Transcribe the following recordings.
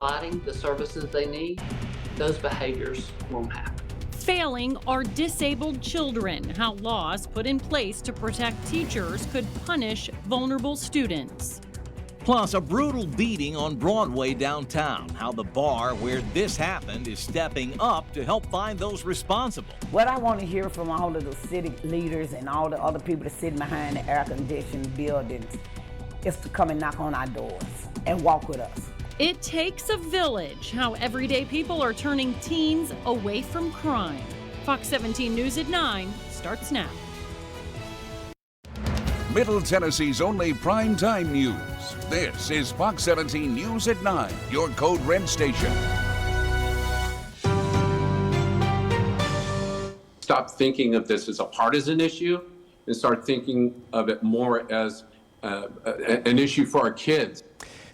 providing the services they need, those behaviors won't happen. Failing are disabled children, how laws put in place to protect teachers could punish vulnerable students. Plus, a brutal beating on Broadway downtown, how the bar where this happened is stepping up to help find those responsible. What I want to hear from all of the city leaders and all the other people that sit behind the air-conditioned buildings is to come and knock on our doors and walk with us. It takes a village, how everyday people are turning teens away from crime. Fox 17 News at 9 starts now. Middle Tennessee's only primetime news. This is Fox 17 News at 9, your Code Red station. Stop thinking of this as a partisan issue and start thinking of it more as an issue for our kids.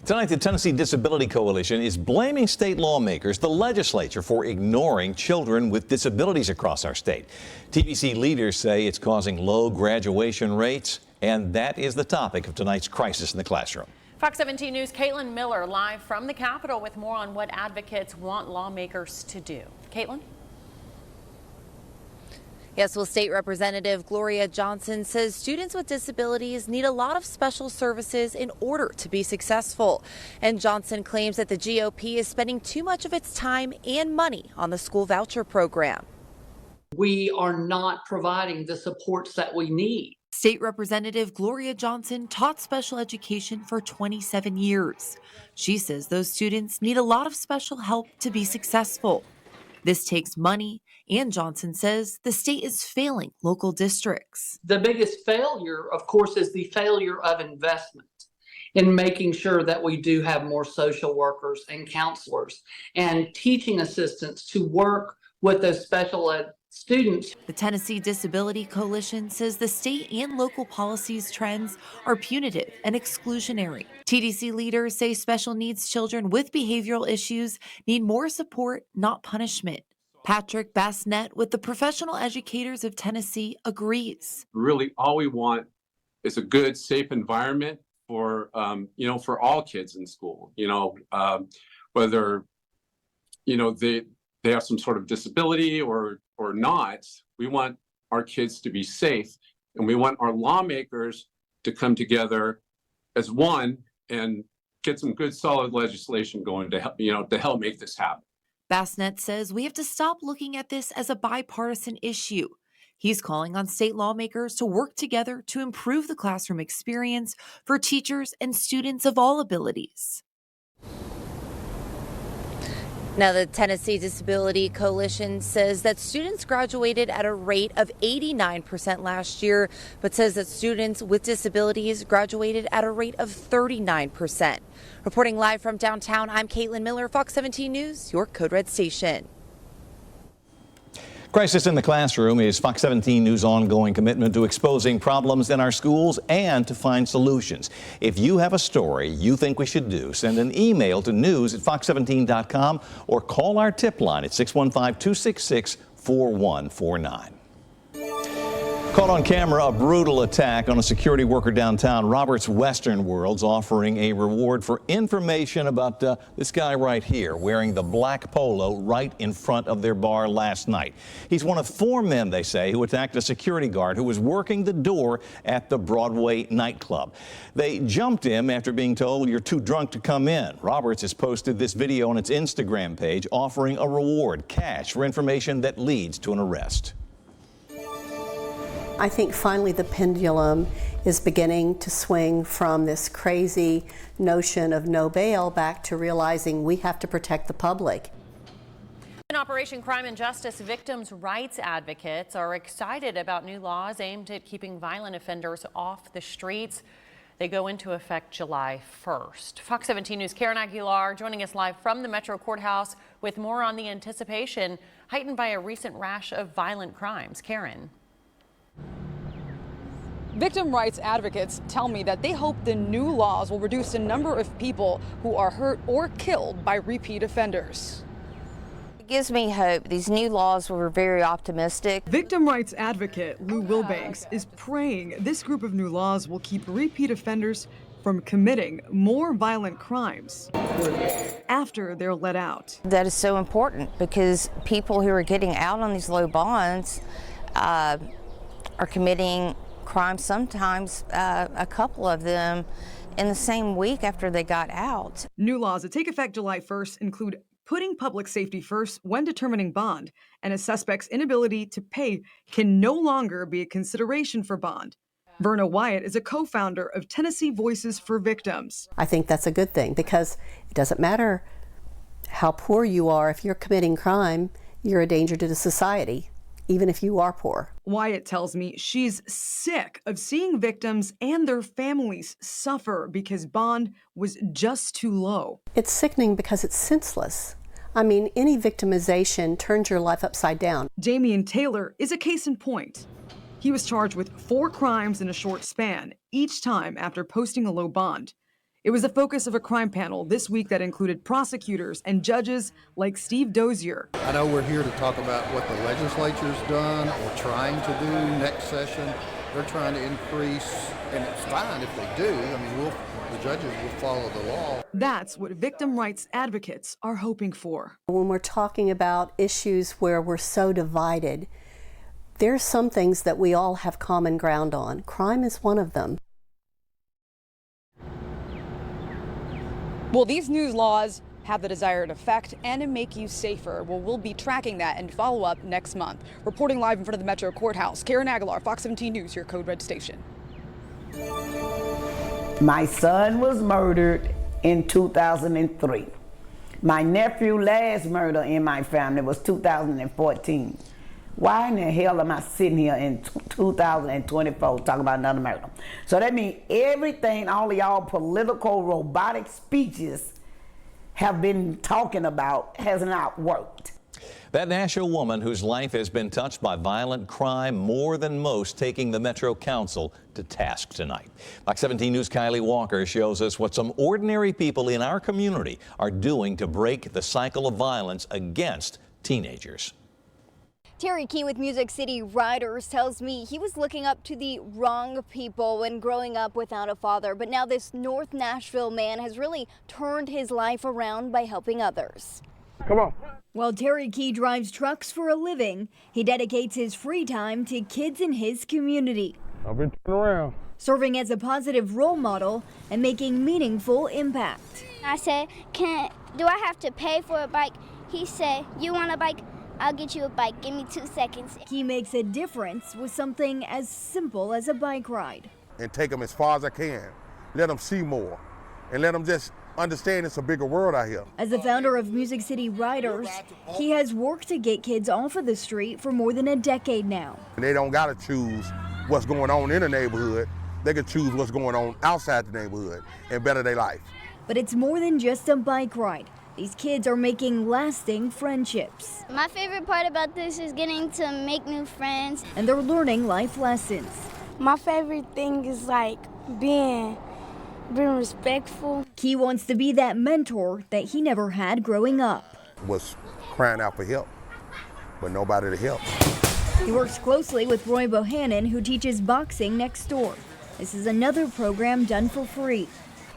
Tonight, the Tennessee Disability Coalition is blaming state lawmakers, the legislature, for ignoring children with disabilities across our state. TDC leaders say it's causing low graduation rates, and that is the topic of tonight's Crisis in the Classroom. Fox 17 News' Caitlin Miller live from the Capitol with more on what advocates want lawmakers to do. Caitlin? Yes, well, State Representative Gloria Johnson says students with disabilities need a lot of special services in order to be successful. And Johnson claims that the GOP is spending too much of its time and money on the school voucher program. We are not providing the supports that we need. State Representative Gloria Johnson taught special education for 27 years. She says those students need a lot of special help to be successful. This takes money, and Johnson says the state is failing local districts. The biggest failure, of course, is the failure of investment in making sure that we do have more social workers and counselors and teaching assistants to work with those special ed students. The Tennessee Disability Coalition says the state and local policies trends are punitive and exclusionary. TDC leaders say special needs children with behavioral issues need more support, not punishment. Patrick Bassnett with the Professional Educators of Tennessee agrees. Really, all we want is a good, safe environment for, for all kids in school, whether, they have some sort of disability or not. We want our kids to be safe, and we want our lawmakers to come together as one and get some good, solid legislation going to help make this happen. Bassnett says we have to stop looking at this as a bipartisan issue. He's calling on state lawmakers to work together to improve the classroom experience for teachers and students of all abilities. Now, the Tennessee Disability Coalition says that students graduated at a rate of 89% last year, but says that students with disabilities graduated at a rate of 39%. Reporting live from downtown, I'm Caitlin Miller, Fox 17 News, your Code Red station. Crisis in the Classroom is Fox 17 News' ongoing commitment to exposing problems in our schools and to find solutions. If you have a story you think we should do, send an email to news@fox17.com or call our tip line at 615-266-4149. Caught on camera, a brutal attack on a security worker downtown. Robert's Western World's offering a reward for information about this guy right here wearing the black polo right in front of their bar last night. He's one of 4 men, they say, who attacked a security guard who was working the door at the Broadway nightclub. They jumped him after being told, "You're too drunk to come in." Roberts has posted this video on its Instagram page offering a reward, cash, for information that leads to an arrest. I think finally the pendulum is beginning to swing from this crazy notion of no bail back to realizing we have to protect the public. In Operation Crime and Justice, victims' rights advocates are excited about new laws aimed at keeping violent offenders off the streets. They go into effect July 1st. Fox 17 News' Karen Aguilar joining us live from the Metro Courthouse with more on the anticipation heightened by a recent rash of violent crimes. Karen. Victim rights advocates tell me that they hope the new laws will reduce the number of people who are hurt or killed by repeat offenders. It gives me hope. These new laws were very optimistic. Victim rights advocate Lou Wilbanks is praying this group of new laws will keep repeat offenders from committing more violent crimes after they're let out. That is so important because people who are getting out on these low bonds are committing crimes, sometimes a couple of them in the same week after they got out. New laws that take effect July 1st include putting public safety first when determining bond, and a suspect's inability to pay can no longer be a consideration for bond. Verna Wyatt is a co-founder of Tennessee Voices for Victims. I think that's a good thing because it doesn't matter how poor you are. If you're committing crime, you're a danger to the society, even if you are poor. Wyatt tells me she's sick of seeing victims and their families suffer because bond was just too low. It's sickening because it's senseless. I mean, any victimization turns your life upside down. Damian Taylor is a case in point. He was charged with 4 crimes in a short span, each time after posting a low bond. It was the focus of a crime panel this week that included prosecutors and judges like Steve Dozier. I know we're here to talk about what the legislature's done or trying to do next session. They're trying to increase, and it's fine if they do. I mean, the judges will follow the law. That's what victim rights advocates are hoping for. When we're talking about issues where we're so divided, there's some things that we all have common ground on. Crime is one of them. Well, these new laws have the desired effect and to make you safer. Well, we'll be tracking that and follow up next month. Reporting live in front of the Metro Courthouse, Karen Aguilar, Fox 17 News, your Code Red station. My son was murdered in 2003. My nephew last murder in my family was 2014. Why in the hell am I sitting here in 2024 talking about another murder? So that means everything all of y'all political robotic speeches have been talking about has not worked. That Nashville woman whose life has been touched by violent crime more than most taking the Metro Council to task tonight. Fox 17 News' Kylie Walker shows us what some ordinary people in our community are doing to break the cycle of violence against teenagers. Terry Key with Music City Riders tells me he was looking up to the wrong people when growing up without a father. But now this North Nashville man has really turned his life around by helping others. Come on. While Terry Key drives trucks for a living, he dedicates his free time to kids in his community. I've been turning around. Serving as a positive role model and making meaningful impact. I said, do I have to pay for a bike? He said, you want a bike? I'll get you a bike. Give me 2 seconds. He makes a difference with something as simple as a bike ride. And take them as far as I can. Let them see more. And let them just understand it's a bigger world out here. As the founder of Music City Riders, he has worked to get kids off of the street for more than a decade now. And they don't got to choose what's going on in the neighborhood. They can choose what's going on outside the neighborhood and better their life. But it's more than just a bike ride. These kids are making lasting friendships. My favorite part about this is getting to make new friends. And they're learning life lessons. My favorite thing is like being respectful. Key wants to be that mentor that he never had growing up. Was crying out for help, but nobody to help. He works closely with Roy Bohannon, who teaches boxing next door. This is another program done for free.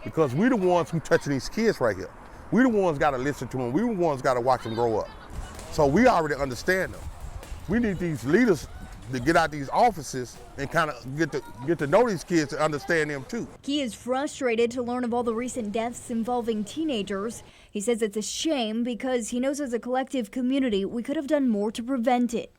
Because we're the ones who touching these kids right here. We the ones got to listen to them. We the ones got to watch them grow up. So we already understand them. We need these leaders to get out these offices and kind of get to know these kids to understand them too. Key is frustrated to learn of all the recent deaths involving teenagers. He says it's a shame because he knows as a collective community we could have done more to prevent it.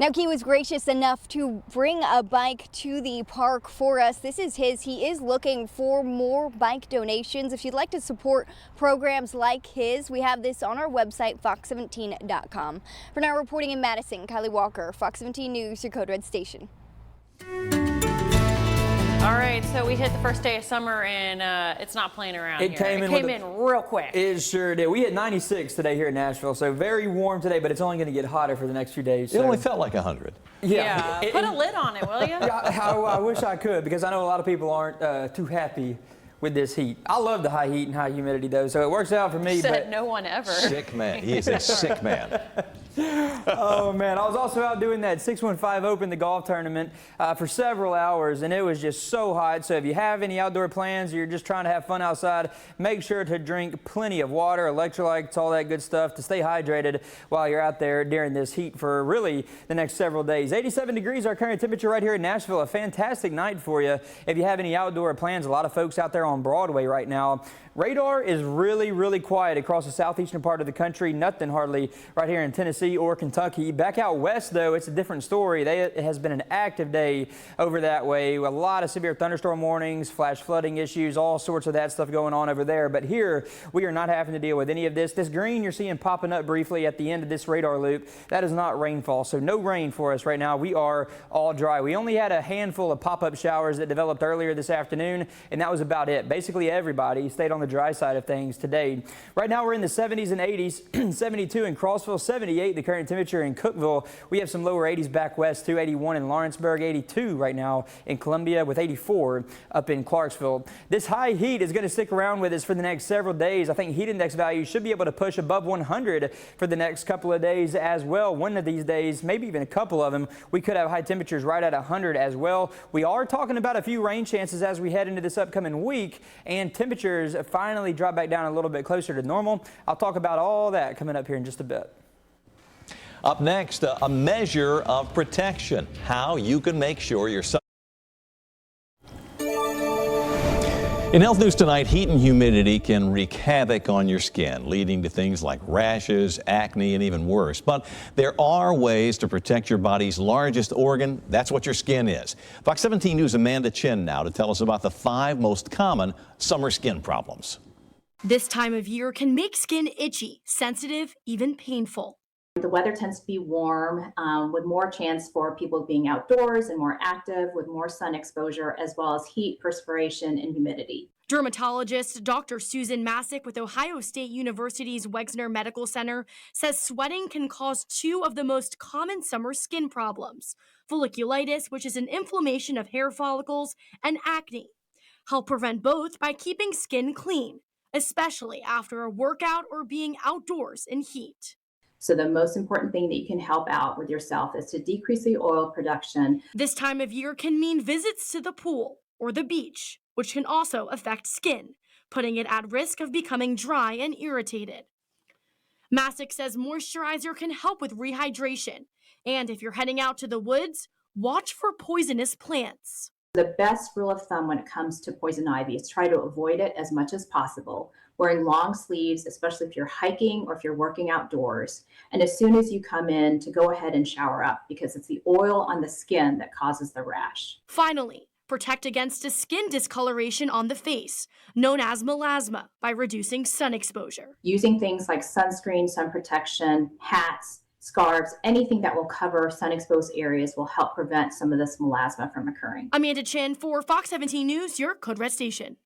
Now, Key was gracious enough to bring a bike to the park for us. This is his. He is looking for more bike donations. If you'd like to support programs like his, we have this on our website, fox17.com. For now, reporting in Madison, Kylie Walker, Fox 17 News, your Code Red station. All right, so we hit the first day of summer, and it's not playing around here. It came in real quick. It sure did. We hit 96 today here in Nashville, so very warm today, but it's only going to get hotter for the next few days. It only felt like 100. Yeah. Put a lid on it, will you? I wish I could, because I know a lot of people aren't too happy with this heat. I love the high heat and high humidity, though, so it works out for me. Said no one ever. Sick man. He is a sick man. Oh man, I was also out doing that 615 Open, the golf tournament, for several hours, and it was just so hot. So if you have any outdoor plans or you're just trying to have fun outside, make sure to drink plenty of water, electrolytes, all that good stuff to stay hydrated while you're out there during this heat for really the next several days. 87 degrees our current temperature right here in Nashville. A fantastic night for you if you have any outdoor plans. A lot of folks out there on Broadway right now. Radar is really quiet across the southeastern part of the country. Nothing hardly right here in Tennessee or Kentucky. Back out west, though, it's a different story. It has been an active day over that way. A lot of severe thunderstorm warnings, flash flooding issues, all sorts of that stuff going on over there. But here, we are not having to deal with any of this. This green you're seeing popping up briefly at the end of this radar loop, that is not rainfall. So no rain for us right now. We are all dry. We only had a handful of pop-up showers that developed earlier this afternoon, and that was about it. Basically, everybody stayed on the dry side of things today. Right now, we're in the 70s and 80s, 72 in Crossville, 78 the current temperature in Cookeville. We have some lower 80s back west too, 81 in Lawrenceburg, 82 right now in Columbia, with 84 up in Clarksville. This high heat is going to stick around with us for the next several days. I think heat index values should be able to push above 100 for the next couple of days as well. One of these days, maybe even a couple of them, we could have high temperatures right at 100 as well. We are talking about a few rain chances as we head into this upcoming week, and temperatures finally drop back down a little bit closer to normal. I'll talk about all that coming up here in just a bit. Up next, a measure of protection, how you can make sure your son. In health news tonight, heat and humidity can wreak havoc on your skin, leading to things like rashes, acne, and even worse. But there are ways to protect your body's largest organ. That's what your skin is. Fox 17 News' Amanda Chen now to tell us about the 5 most common summer skin problems. This time of year can make skin itchy, sensitive, even painful. The weather tends to be warm, with more chance for people being outdoors and more active, with more sun exposure, as well as heat, perspiration, and humidity. Dermatologist Dr. Susan Masick with Ohio State University's Wexner Medical Center says sweating can cause 2 of the most common summer skin problems: folliculitis, which is an inflammation of hair follicles, and acne. Help prevent both by keeping skin clean, especially after a workout or being outdoors in heat. So the most important thing that you can help out with yourself is to decrease the oil production. This time of year can mean visits to the pool or the beach, which can also affect skin, putting it at risk of becoming dry and irritated. Masick says moisturizer can help with rehydration, and if you're heading out to the woods, watch for poisonous plants. The best rule of thumb when it comes to poison ivy is try to avoid it as much as possible. Wearing long sleeves, especially if you're hiking or if you're working outdoors. And as soon as you come in, to go ahead and shower up, because it's the oil on the skin that causes the rash. Finally, protect against a skin discoloration on the face, known as melasma, by reducing sun exposure. Using things like sunscreen, sun protection, hats, scarves, anything that will cover sun-exposed areas will help prevent some of this melasma from occurring. Amanda Chen for Fox 17 News, your Code Red station.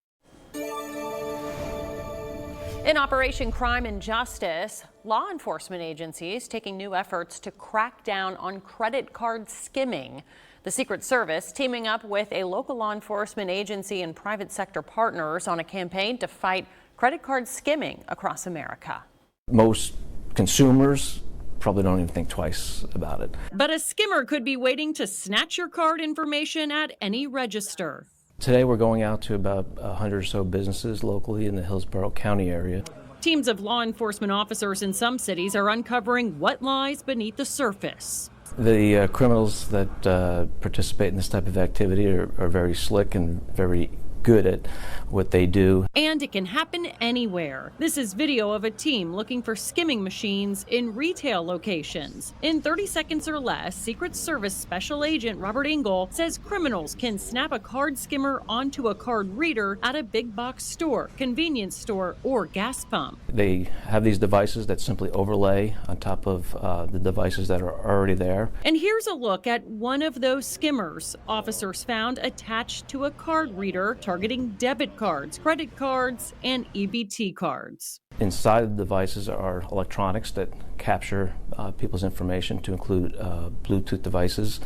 In Operation Crime and Justice, law enforcement agencies taking new efforts to crack down on credit card skimming. The Secret Service teaming up with a local law enforcement agency and private sector partners on a campaign to fight credit card skimming across America. Most consumers probably don't even think twice about it. But a skimmer could be waiting to snatch your card information at any register. Today we're going out to about 100 or so businesses locally in the Hillsborough County area. Teams of law enforcement officers in some cities are uncovering what lies beneath the surface. The criminals that participate in this type of activity are very slick and very good at what they do. And it can happen anywhere. This is video of a team looking for skimming machines in retail locations. In 30 seconds or less, Secret Service Special Agent Robert Engel says criminals can snap a card skimmer onto a card reader at a big box store, convenience store, or gas pump. They have these devices that simply overlay on top of the devices that are already there. And here's a look at one of those skimmers officers found attached to a card reader targeting debit cards, credit cards, and EBT cards. Inside the devices are electronics that capture people's information, to include Bluetooth devices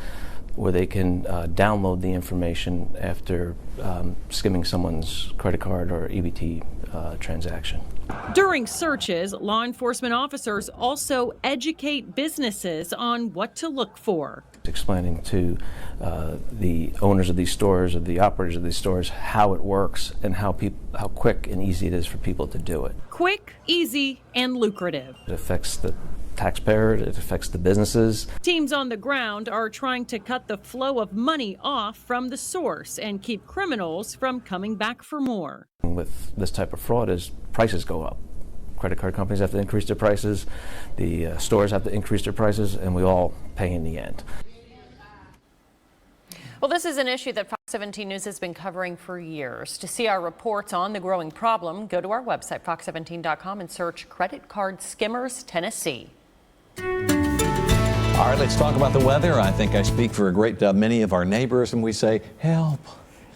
where they can download the information after skimming someone's credit card or EBT transaction. During searches, law enforcement officers also educate businesses on what to look for. Explaining to the owners of these stores, or the operators of these stores, how it works and how quick and easy it is for people to do it. Quick, easy, and lucrative. It affects the taxpayer, it affects the businesses. Teams on the ground are trying to cut the flow of money off from the source and keep criminals from coming back for more. With this type of fraud, as prices go up, credit card companies have to increase their prices, the stores have to increase their prices, and we all pay in the end. Well, this is an issue that Fox 17 News has been covering for years. To see our reports on the growing problem, go to our website, fox17.com, and search Credit Card Skimmers, Tennessee. All right, let's talk about the weather. I think I speak for a great many of our neighbors, and we say, help.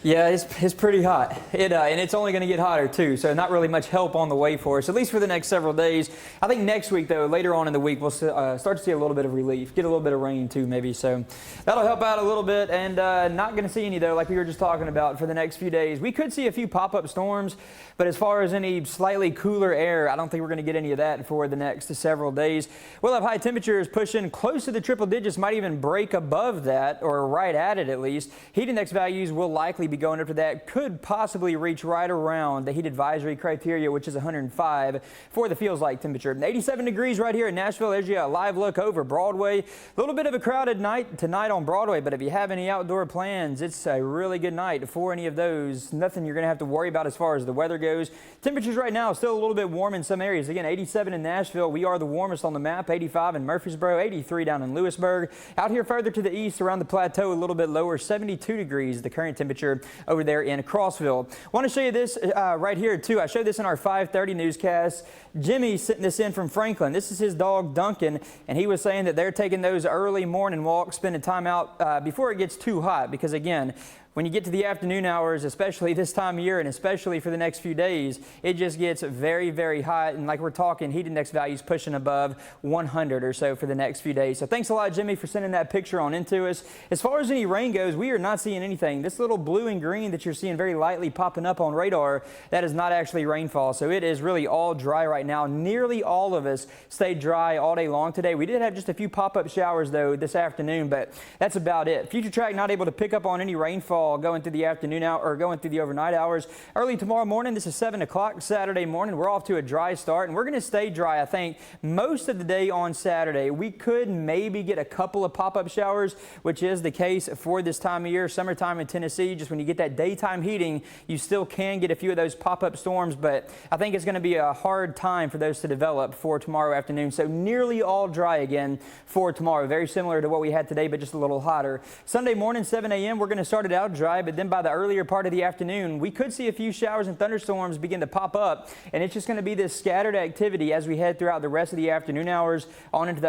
Yeah, it's pretty hot. And it's only going to get hotter too, so not really much help on the way for us, at least for the next several days. I think next week, though, later on in the week, we'll start to see a little bit of relief, get a little bit of rain too, maybe. So that'll help out a little bit, and not going to see any, though, like we were just talking about for the next few days. We could see a few pop-up storms, but as far as any slightly cooler air, I don't think we're going to get any of that for the next several days. We'll have high temperatures pushing close to the triple digits, might even break above that, or right at it at least. Heat index values will likely be going up to that, could possibly reach right around the heat advisory criteria, which is 105 for the feels like temperature. 87 degrees right here in Nashville. There's you a live look over Broadway. A little bit of a crowded night tonight on Broadway, but if you have any outdoor plans, it's a really good night for any of those. Nothing you're going to have to worry about as far as the weather goes. Temperatures right now still a little bit warm in some areas. Again, 87 in Nashville. We are the warmest on the map. 85 in Murfreesboro, 83 down in Lewisburg. Out here further to the east around the plateau, a little bit lower, 72 degrees the current temperature over there in Clarksville. Want to show you this right here too. I showed this in our 5:30 newscast. Jimmy sent this in from Franklin. This is his dog Duncan, and he was saying that they're taking those early morning walks, spending time out before it gets too hot, because again, when you get to the afternoon hours, especially this time of year and especially for the next few days, it just gets very, very hot. And like we're talking, heat index values pushing above 100 or so for the next few days. So thanks a lot, Jimmy, for sending that picture on into us. As far as any rain goes, we are not seeing anything. This little blue and green that you're seeing very lightly popping up on radar, that is not actually rainfall. So it is really all dry right now. Nearly all of us stayed dry all day long today. We did have just a few pop-up showers, though, this afternoon, but that's about it. Future Track not able to pick up on any rainfall going through the afternoon hour or going through the overnight hours. Early tomorrow morning, this is 7 o'clock Saturday morning. We're off to a dry start, and we're going to stay dry, I think, most of the day on Saturday. We could maybe get a couple of pop-up showers, which is the case for this time of year, summertime in Tennessee. Just when you get that daytime heating, you still can get a few of those pop-up storms, but I think it's going to be a hard time for those to develop for tomorrow afternoon. So nearly all dry again for tomorrow. Very similar to what we had today, but just a little hotter. Sunday morning, 7 a.m., we're going to start it out dry, but then by the earlier part of the afternoon, we could see a few showers and thunderstorms begin to pop up, and it's just going to be this scattered activity as we head throughout the rest of the afternoon hours on into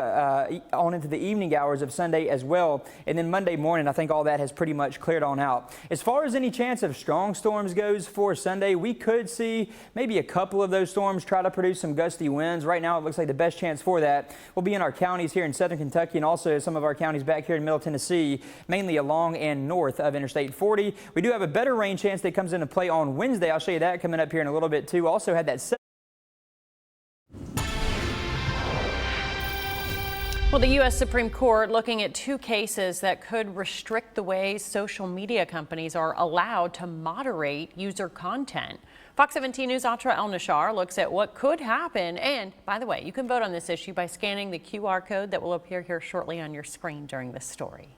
the evening hours of Sunday as well. And then Monday morning, I think all that has pretty much cleared on out. As far as any chance of strong storms goes for Sunday, we could see maybe a couple of those storms try to produce some gusty winds. Right now, it looks like the best chance for that will be in our counties here in southern Kentucky and also some of our counties back here in middle Tennessee, mainly along and north of Interstate 40. We do have a better rain chance that comes into play on Wednesday. I'll show you that coming up here in a little bit too. Also had that. Well, the U.S. Supreme Court looking at two cases that could restrict the way social media companies are allowed to moderate user content. Fox 17 News' Atra El-Nashar looks at what could happen. And by the way, you can vote on this issue by scanning the QR code that will appear here shortly on your screen during this story.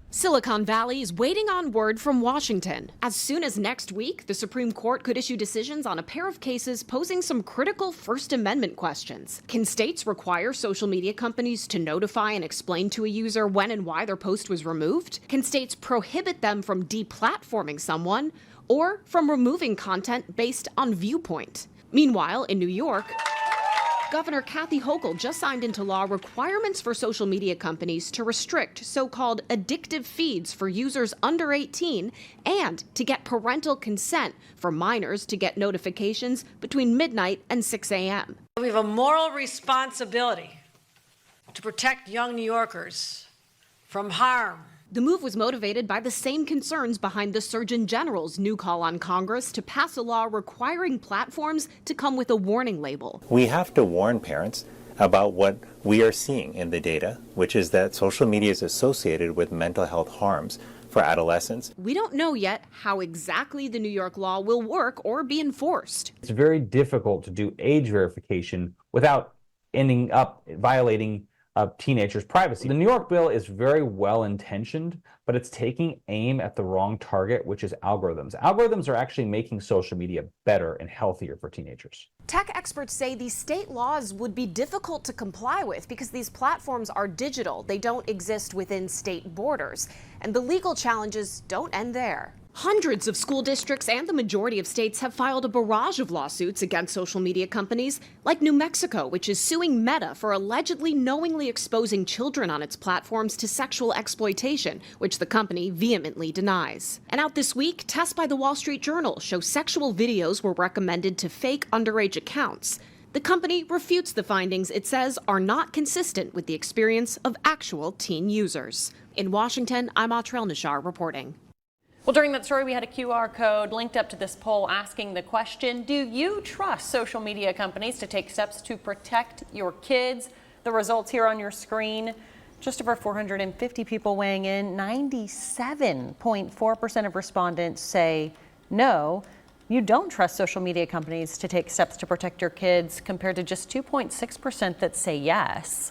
Silicon Valley is waiting on word from Washington. As soon as next week, the Supreme Court could issue decisions on a pair of cases posing some critical First Amendment questions. Can states require social media companies to notify and explain to a user when and why their post was removed? Can states prohibit them from deplatforming someone or from removing content based on viewpoint? Meanwhile, in New York, Governor Kathy Hochul just signed into law requirements for social media companies to restrict so-called addictive feeds for users under 18 and to get parental consent for minors to get notifications between midnight and 6 a.m. We have a moral responsibility to protect young New Yorkers from harm The move was motivated by the same concerns behind the Surgeon General's new call on Congress to pass a law requiring platforms to come with a warning label. We have to warn parents about what we are seeing in the data, which is that social media is associated with mental health harms for adolescents. We don't know yet how exactly the New York law will work or be enforced. It's very difficult to do age verification without ending up violating teenagers' privacy. The New York bill is very well intentioned, but it's taking aim at the wrong target, which is algorithms. Algorithms are actually making social media better and healthier for teenagers. Tech experts say these state laws would be difficult to comply with because these platforms are digital. They don't exist within state borders. And the legal challenges don't end there. Hundreds of school districts and the majority of states have filed a barrage of lawsuits against social media companies, like New Mexico, which is suing Meta for allegedly knowingly exposing children on its platforms to sexual exploitation, which the company vehemently denies. And out this week, tests by the Wall Street Journal show sexual videos were recommended to fake underage accounts. The company refutes the findings it says are not consistent with the experience of actual teen users. In Washington, I'm Atrel Nishar reporting. Well, during that story, we had a QR code linked up to this poll asking the question, do you trust social media companies to take steps to protect your kids? The results here on your screen, just over 450 people weighing in. 97.4% of respondents say no, you don't trust social media companies to take steps to protect your kids, compared to just 2.6% that say yes.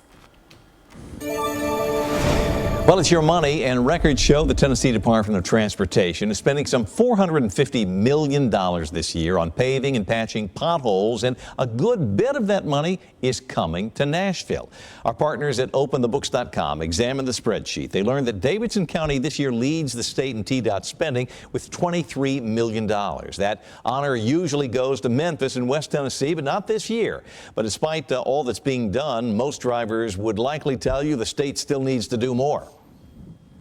Well, it's your money, and records show the Tennessee Department of Transportation is spending some $450 million this year on paving and patching potholes, and a good bit of that money is coming to Nashville. Our partners at OpenTheBooks.com examined the spreadsheet. They learned that Davidson County this year leads the state in TDOT spending with $23 million. That honor usually goes to Memphis and West Tennessee, but not this year. But despite all that's being done, most drivers would likely tell you the state still needs to do more.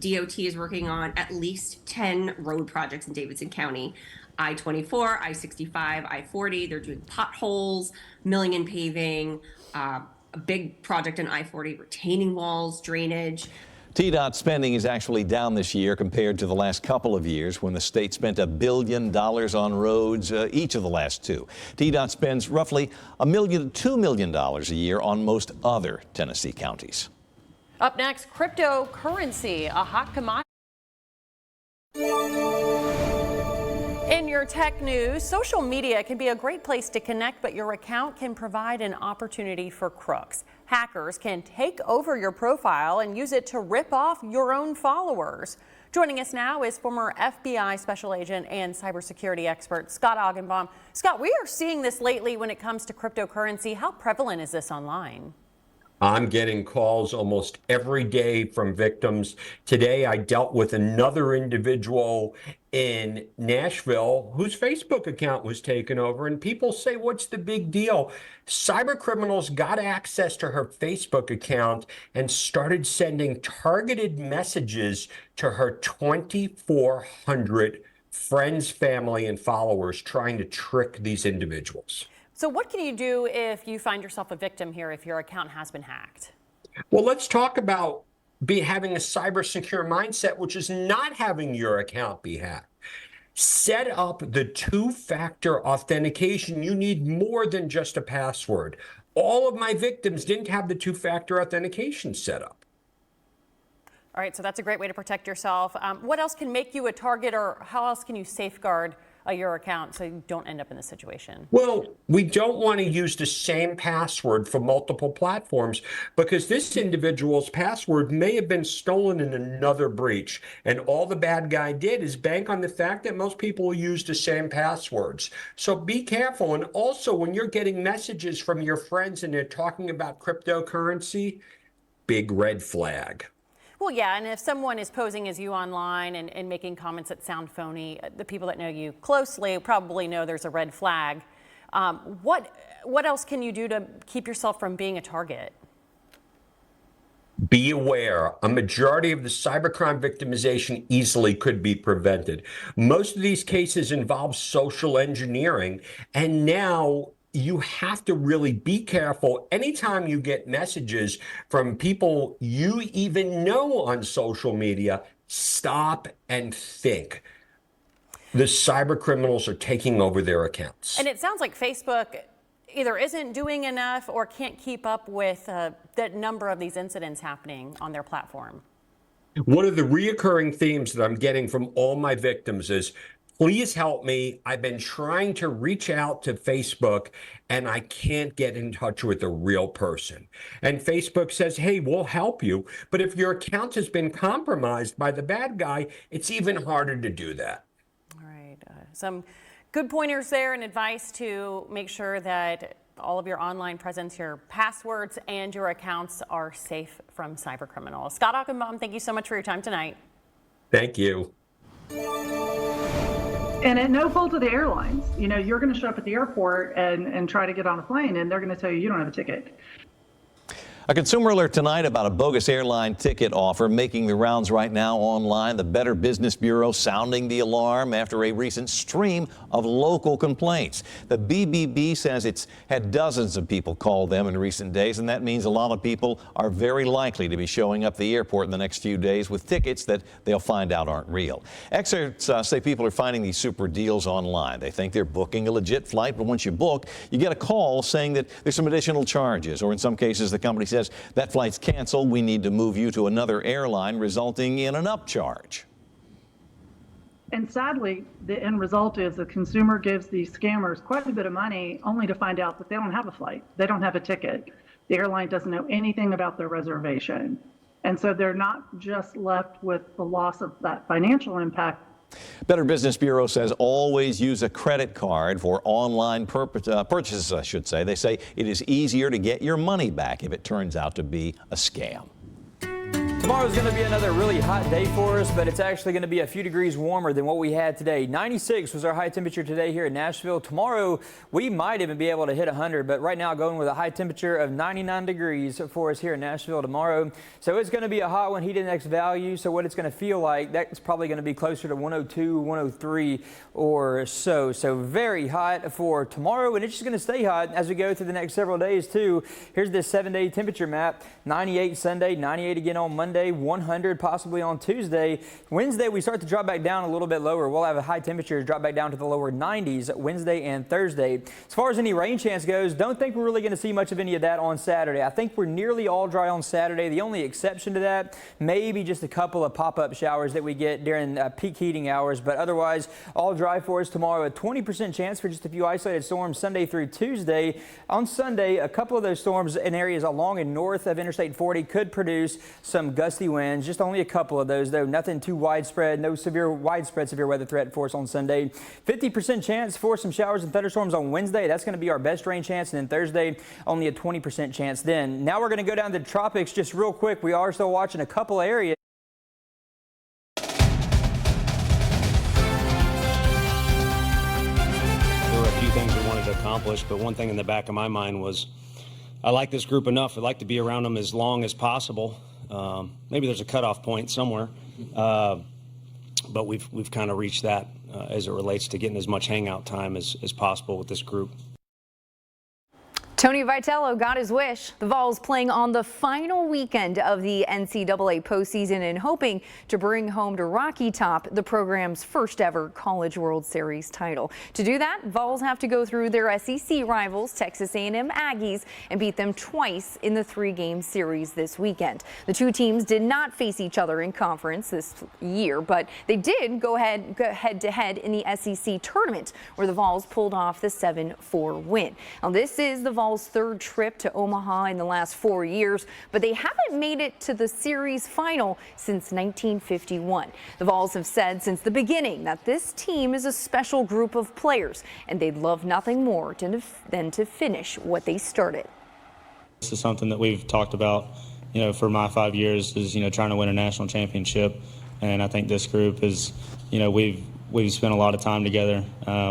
DOT is working on at least 10 road projects in Davidson County. I-24, I-65, I-40, they're doing potholes, milling and paving, a big project in I-40, retaining walls, drainage. TDOT spending is actually down this year compared to the last couple of years when the state spent $1 billion on roads each of the last two. TDOT spends roughly $1 million to $2 million a year on most other Tennessee counties. Up next, cryptocurrency, a hot commodity. In your tech news, social media can be a great place to connect, but your account can provide an opportunity for crooks. Hackers can take over your profile and use it to rip off your own followers. Joining us now is former FBI special agent and cybersecurity expert Scott Augenbaum. Scott, we are seeing this lately when it comes to cryptocurrency. How prevalent is this online? I'm getting calls almost every day from victims. Today, I dealt with another individual in Nashville whose Facebook account was taken over, and people say, what's the big deal? Cyber criminals got access to her Facebook account and started sending targeted messages to her 2,400 friends, family, and followers, trying to trick these individuals. So what can you do if you find yourself a victim here, if your account has been hacked? Well, let's talk about having a cyber secure mindset, which is not having your account be hacked. Set up the two-factor authentication. You need more than just a password. All of my victims didn't have the two-factor authentication set up. All right, so that's a great way to protect yourself. What else can make you a target, or how else can you safeguard your account so you don't end up in this situation? Well, we don't want to use the same password for multiple platforms because this individual's password may have been stolen in another breach. And all the bad guy did is bank on the fact that most people use the same passwords. So be careful. And also, when you're getting messages from your friends and they're talking about cryptocurrency, big red flag. Well, yeah, and if someone is posing as you online and making comments that sound phony, the people that know you closely probably know there's a red flag. What else can you do to keep yourself from being a target? Be aware, a majority of the cybercrime victimization easily could be prevented. Most of these cases involve social engineering, and now you have to really be careful anytime you get messages from people you even know on social media. stop and think. The cyber criminals are taking over their accounts. And it sounds like Facebook either isn't doing enough or can't keep up with the number of these incidents happening on their platform. One of the reoccurring themes that I'm getting from all my victims is, please help me. I've been trying to reach out to Facebook and I can't get in touch with a real person. And Facebook says, hey, we'll help you. But if your account has been compromised by the bad guy, it's even harder to do that. All right. Some good pointers there and advice to make sure that all of your online presence, your passwords, and your accounts are safe from cyber criminals. Scott Hockenbaum, thank you so much for your time tonight. Thank you. And at no fault of the airlines, you know, you're going to show up at the airport and try to get on a plane, and they're going to tell you you don't have a ticket. A consumer alert tonight about a bogus airline ticket offer making the rounds right now online. The Better Business Bureau sounding the alarm after a recent stream of local complaints. The BBB says it's had dozens of people call them in recent days, and that means a lot of people are very likely to be showing up at the airport in the next few days with tickets that they'll find out aren't real. Experts say people are finding these super deals online. They think they're booking a legit flight, but once you book, you get a call saying that there's some additional charges, or in some cases the company says that flight's canceled, we need to move you to another airline, resulting in an upcharge. And sadly, the end result is the consumer gives these scammers quite a bit of money only to find out that they don't have a flight. They don't have a ticket. The airline doesn't know anything about their reservation. And so they're not just left with the loss of that financial impact. Better Business Bureau says always use a credit card for online purchases, I should say. They say it is easier to get your money back if it turns out to be a scam. Tomorrow's going to be another really hot day for us, but it's actually going to be a few degrees warmer than what we had today. 96 was our high temperature today here in Nashville. Tomorrow, we might even be able to hit 100, but right now going with a high temperature of 99 degrees for us here in Nashville tomorrow. So it's going to be a hot one, heat index value. So what it's going to feel like, that's probably going to be closer to 102, 103 or so. So very hot for tomorrow, and it's just going to stay hot as we go through the next several days too. Here's this 7-day temperature map. 98 Sunday, 98 again on Monday. 100 possibly on Tuesday. Wednesday, we start to drop back down a little bit lower. We'll have a high temperature drop back down to the lower 90s Wednesday and Thursday. As far as any rain chance goes, don't think we're really going to see much of any of that on Saturday. I think we're nearly all dry on Saturday. The only exception to that, maybe just a couple of pop-up showers that we get during peak heating hours, but otherwise all dry for us tomorrow. A 20% chance for just a few isolated storms Sunday through Tuesday. On Sunday, a couple of those storms in areas along and north of Interstate 40 could produce some gusty winds, just only a couple of those though, nothing too widespread, no widespread severe weather threat for us on Sunday. 50% chance for some showers and thunderstorms on Wednesday. That's going to be our best rain chance, and then Thursday only a 20% chance then. Now we're going to go down to the tropics just real quick. We are still watching a couple areas. There were a few things we wanted to accomplish, but one thing in the back of my mind was I like this group enough. I'd like to be around them as long as possible. Maybe there's a cutoff point somewhere, but we've kind of reached that as it relates to getting as much hangout time as possible with this group. Tony Vitello got his wish. The Vols playing on the final weekend of the NCAA postseason and hoping to bring home to Rocky Top the program's first ever College World Series title. To do that, Vols have to go through their SEC rivals, Texas A&M Aggies, and beat them twice in the 3-game series this weekend. The two teams did not face each other in conference this year, but they did go head-to-head in the SEC tournament, where the Vols pulled off the 7-4 win. Now, this is the Vols' third trip to Omaha in the last 4 years, but they haven't made it to the series final since 1951. The Vols have said since the beginning that this team is a special group of players, and they'd love nothing more than to finish what they started. This is something that we've talked about, for my 5 years is, trying to win a national championship. And I think this group is, we've spent a lot of time together.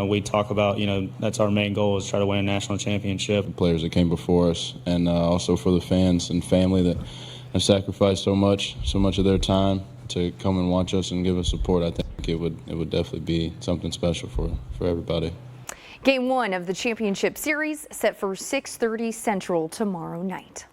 We talk about, that's our main goal, is try to win a national championship. The players that came before us, and also for the fans and family that have sacrificed so much of their time to come and watch us and give us support. I think it would definitely be something special for everybody. Game 1 of the championship series set for 6:30 Central tomorrow night.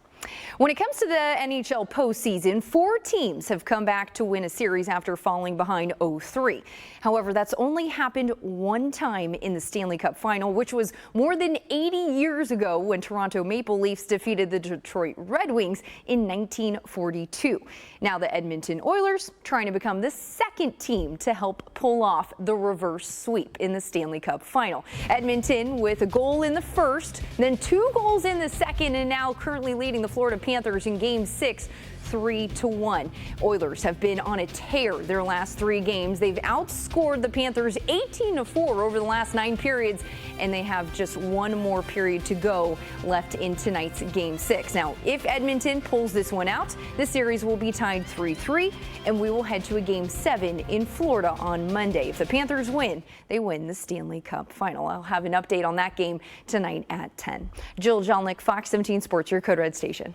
When it comes to the NHL postseason, 4 teams have come back to win a series after falling behind 0-3. However, that's only happened one time in the Stanley Cup final, which was more than 80 years ago when Toronto Maple Leafs defeated the Detroit Red Wings in 1942. Now the Edmonton Oilers trying to become the second team to help pull off the reverse sweep in the Stanley Cup final. Edmonton with a goal in the first, then 2 goals in the second, and now currently leading the Florida Panthers in Game 6, 3-1. Oilers have been on a tear their last 3 games. They've outscored the Panthers 18-4 over the last 9 periods, and they have just 1 more period to go left in tonight's Game 6. Now, if Edmonton pulls this one out, the series will be tied 3-3, and we will head to a Game 7 in Florida on Monday. If the Panthers win, they win the Stanley Cup final. I'll have an update on that game tonight at 10. Jill Jolnick, Fox 17 Sports, your Code Red station.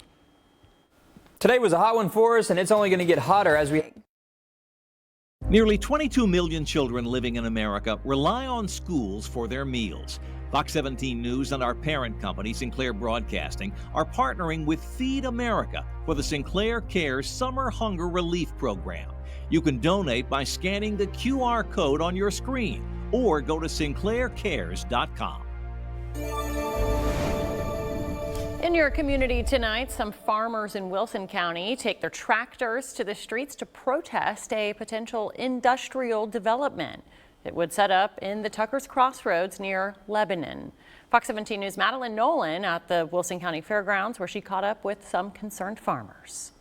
Today was a hot one for us, and it's only going to get hotter as we... Nearly 22 million children living in America rely on schools for their meals. Fox 17 News and our parent company, Sinclair Broadcasting, are partnering with Feed America for the Sinclair Cares Summer Hunger Relief Program. You can donate by scanning the QR code on your screen or go to sinclaircares.com. In your community tonight, some farmers in Wilson County take their tractors to the streets to protest a potential industrial development. It would set up in the Tucker's Crossroads near Lebanon. Fox 17 News' Madeline Nolan at the Wilson County Fairgrounds, where she caught up with some concerned farmers.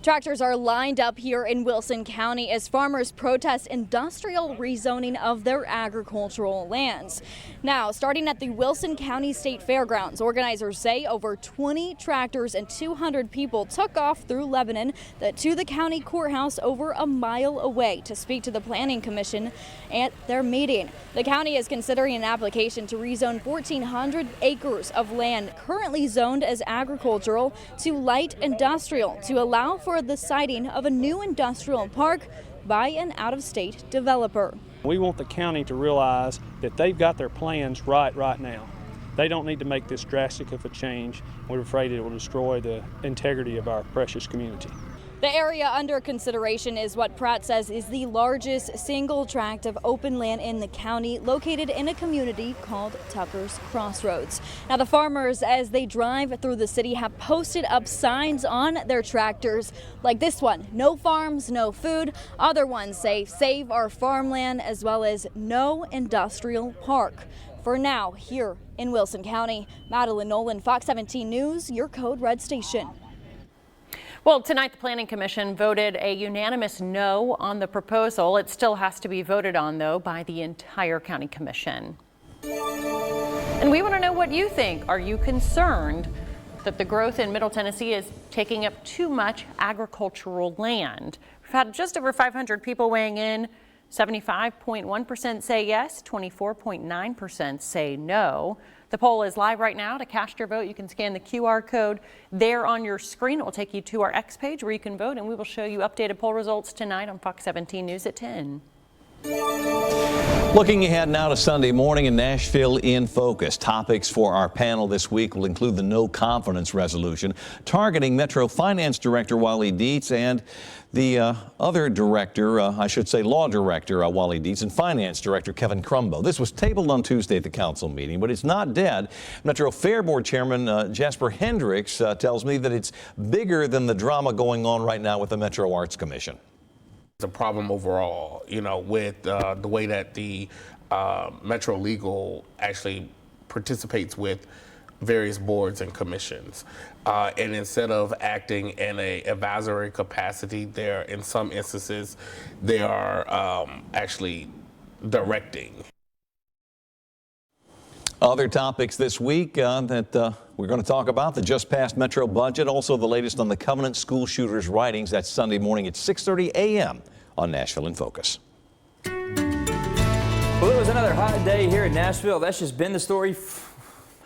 Tractors are lined up here in Wilson County as farmers protest industrial rezoning of their agricultural lands. Now, starting at the Wilson County State Fairgrounds, organizers say over 20 tractors and 200 people took off through Lebanon to the county courthouse over a mile away to speak to the Planning Commission at their meeting. The county is considering an application to rezone 1,400 acres of land currently zoned as agricultural to light industrial to allow for the siting of a new industrial park by an out-of-state developer. We want the county to realize that they've got their plans right now. They don't need to make this drastic of a change. We're afraid it will destroy the integrity of our precious community. The area under consideration is what Pratt says is the largest single tract of open land in the county, located in a community called Tucker's Crossroads. Now, the farmers, as they drive through the city, have posted up signs on their tractors like this one: no farms, no food. Other ones say save our farmland, as well as no industrial park. For now, here in Wilson County, Madeline Nolan, Fox 17 News, your Code Red station. Well, tonight the Planning Commission voted a unanimous no on the proposal. It still has to be voted on, though, by the entire County Commission. And we want to know what you think. Are you concerned that the growth in Middle Tennessee is taking up too much agricultural land? We've had just over 500 people weighing in. 75.1% say yes, 24.9% say no. The poll is live right now. To cast your vote, you can scan the QR code there on your screen. It will take you to our X page where you can vote, and we will show you updated poll results tonight on Fox 17 News at 10. Looking ahead now to Sunday morning in Nashville in Focus. Topics for our panel this week will include the no confidence resolution targeting Metro Finance Director Wally Dietz and the other director, law director Wally Dietz, and Finance Director Kevin Crumbo. This was tabled on Tuesday at the council meeting, but it's not dead. Metro Fair Board Chairman Jasper Hendricks tells me that it's bigger than the drama going on right now with the Metro Arts Commission. It's a problem overall, with the way that the Metro Legal actually participates with various boards and commissions. And instead of acting in an advisory capacity, in some instances, they are actually directing. Other topics this week that we're going to talk about: the just passed Metro budget, also the latest on the Covenant school shooters' writings. That's Sunday morning at 6:30 a.m. on Nashville in Focus. Well, it was another hot day here in Nashville. That's just been the story.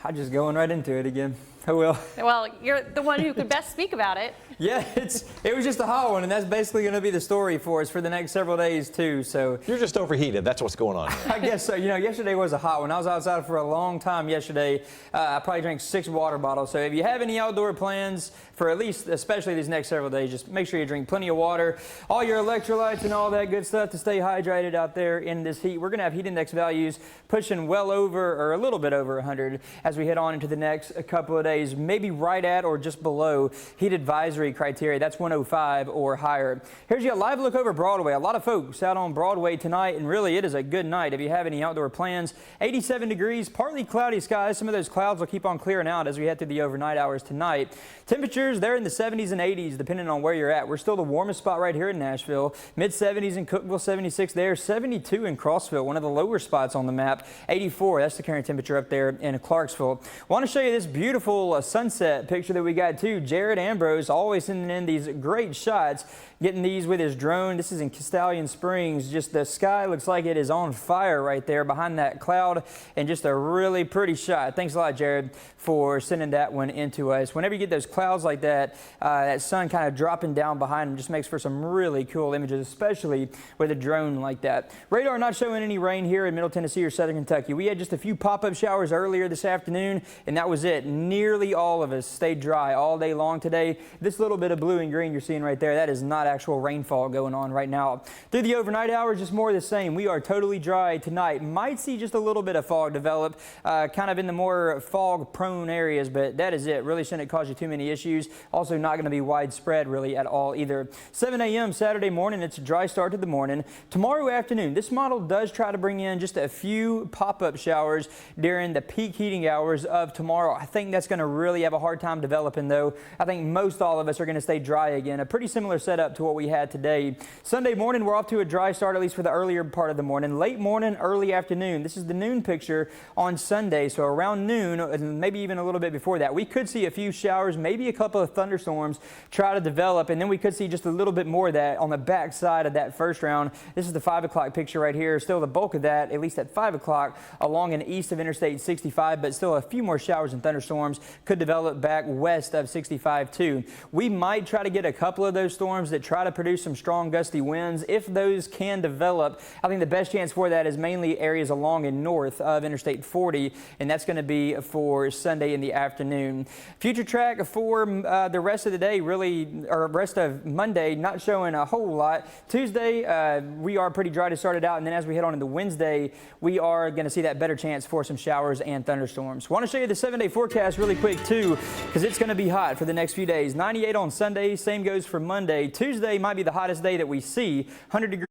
I'm just going right into it again. Well, you're the one who could best speak about it. Yeah, it was just a hot one, and that's basically going to be the story for us for the next several days too. So you're just overheated. That's what's going on here. I guess so. You know, yesterday was a hot one. I was outside for a long time yesterday. I probably drank 6 water bottles. So if you have any outdoor plans for at least, especially these next several days, just make sure you drink plenty of water, all your electrolytes and all that good stuff to stay hydrated out there in this heat. We're going to have heat index values pushing well over, or a little bit over 100 as we head on into the next couple of days, maybe right at or just below heat advisory criteria. That's 105 or higher. Here's your live look over Broadway. A lot of folks out on Broadway tonight, and really it is a good night if you have any outdoor plans. 87 degrees, partly cloudy skies. Some of those clouds will keep on clearing out as we head through the overnight hours tonight. Temperatures, they're in the 70s and 80s depending on where you're at. We're still the warmest spot right here in Nashville. Mid 70s in Cookeville, 76 there, 72 in Clarksville, one of the lower spots on the map. 84, that's the current temperature up there in Clarksville. Want to show you this beautiful sunset picture that we got too. Jared Ambrose always sending in these great shots, getting these with his drone. This is in Castellian Springs. Just the sky looks like it is on fire right there behind that cloud, and just a really pretty shot. Thanks a lot, Jared, for sending that one into us. Whenever you get those clouds like that, that sun kind of dropping down behind them just makes for some really cool images, especially with a drone like that. Radar not showing any rain here in Middle Tennessee or Southern Kentucky. We had just a few pop-up showers earlier this afternoon, and that was it. Nearly all of us stayed dry all day long today. This little bit of blue and green you're seeing right there, that is not actual rainfall going on right now. Through the overnight hours, just more of the same. We are totally dry tonight. Might see just a little bit of fog develop, kind of in the more fog-prone areas, but that is it. Really shouldn't cause you too many issues. Also not going to be widespread really at all either. 7 a.m. Saturday morning, it's a dry start to the morning. Tomorrow afternoon, this model does try to bring in just a few pop-up showers during the peak heating hours of tomorrow. I think that's going to really have a hard time developing though. I think most all of us are going to stay dry again. A pretty similar setup to what we had today. Sunday morning, we're off to a dry start, at least for the earlier part of the morning. Late morning, early afternoon. This is the noon picture on Sunday. So around noon, and maybe even a little bit before that, we could see a few showers, maybe a couple of thunderstorms try to develop, and then we could see just a little bit more of that on the back side of that first round. This is the 5 o'clock picture right here. Still the bulk of that, at least at 5 o'clock, along and east of Interstate 65, but still a few more showers and thunderstorms could develop back west of 65 too. We might try to get a couple of those storms that try to produce some strong gusty winds. If those can develop, I think the best chance for that is mainly areas along and north of Interstate 40, and that's going to be for Sunday in the afternoon. Future track for the rest of the day, really, or rest of Monday, not showing a whole lot. Tuesday, we are pretty dry to start it out, and then as we head on into Wednesday, we are going to see that better chance for some showers and thunderstorms. Want to show you the 7-day forecast really quick too, because it's going to be hot for the next few days. 98 on Sunday, same goes for Monday. Tuesday might be the hottest day that we see, 100 degrees.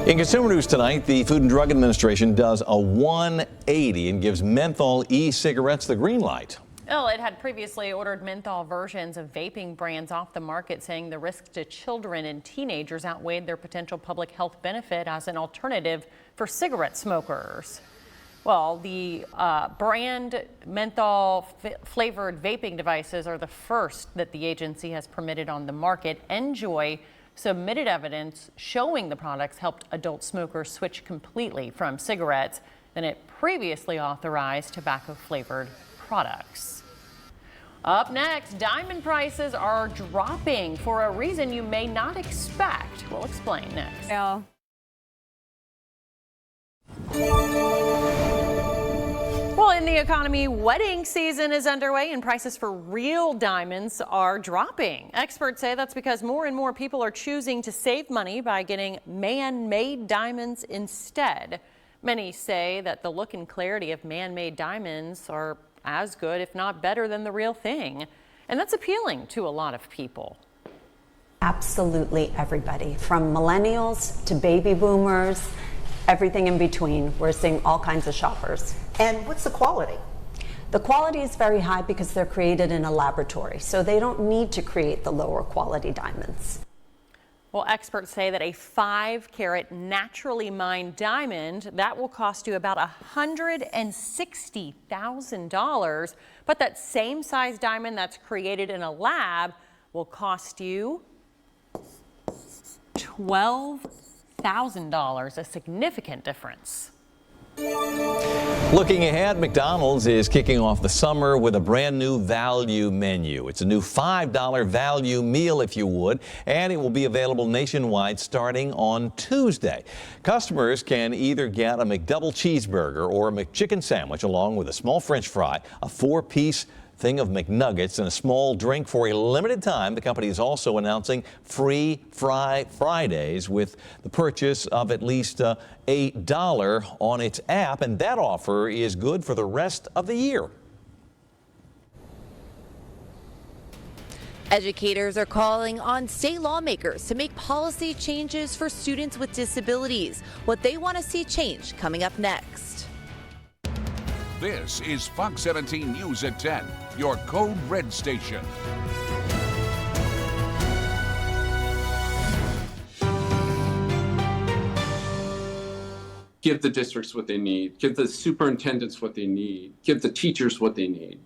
In consumer news tonight, the Food and Drug Administration does a 180 and gives menthol e-cigarettes the green light. Well, it had previously ordered menthol versions of vaping brands off the market, saying the risks to children and teenagers outweighed their potential public health benefit as an alternative for cigarette smokers. Well, the brand menthol flavored vaping devices are the first that the agency has permitted on the market. Enjoy submitted evidence showing the products helped adult smokers switch completely from cigarettes than it previously authorized tobacco flavored products. Up next, diamond prices are dropping for a reason you may not expect. We'll explain next. Yeah. Well, in the economy, wedding season is underway and prices for real diamonds are dropping. Experts say that's because more and more people are choosing to save money by getting man-made diamonds instead. Many say that the look and clarity of man-made diamonds are as good, if not better, than the real thing. And that's appealing to a lot of people. Absolutely everybody, from millennials to baby boomers, everything in between. We're seeing all kinds of shoppers. And what's the quality? The quality is very high because they're created in a laboratory, so they don't need to create the lower quality diamonds. Well, experts say that a 5-carat naturally mined diamond, that will cost you about $160,000. But that same size diamond that's created in a lab will cost you $12,000, a significant difference. Looking ahead, McDonald's is kicking off the summer with a brand new value menu. It's a new $5 value meal, if you would, and it will be available nationwide starting on Tuesday. Customers can either get a McDouble cheeseburger or a McChicken sandwich along with a small French fry, a 4-piece thing of McNuggets, and a small drink for a limited time. The company is also announcing free Fry Fridays with the purchase of at least $8 on its app, and that offer is good for the rest of the year. Educators are calling on state lawmakers to make policy changes for students with disabilities. What they want to see change coming up next. This is Fox 17 News at 10, your Code Red station. Give the districts what they need, give the superintendents what they need, give the teachers what they need.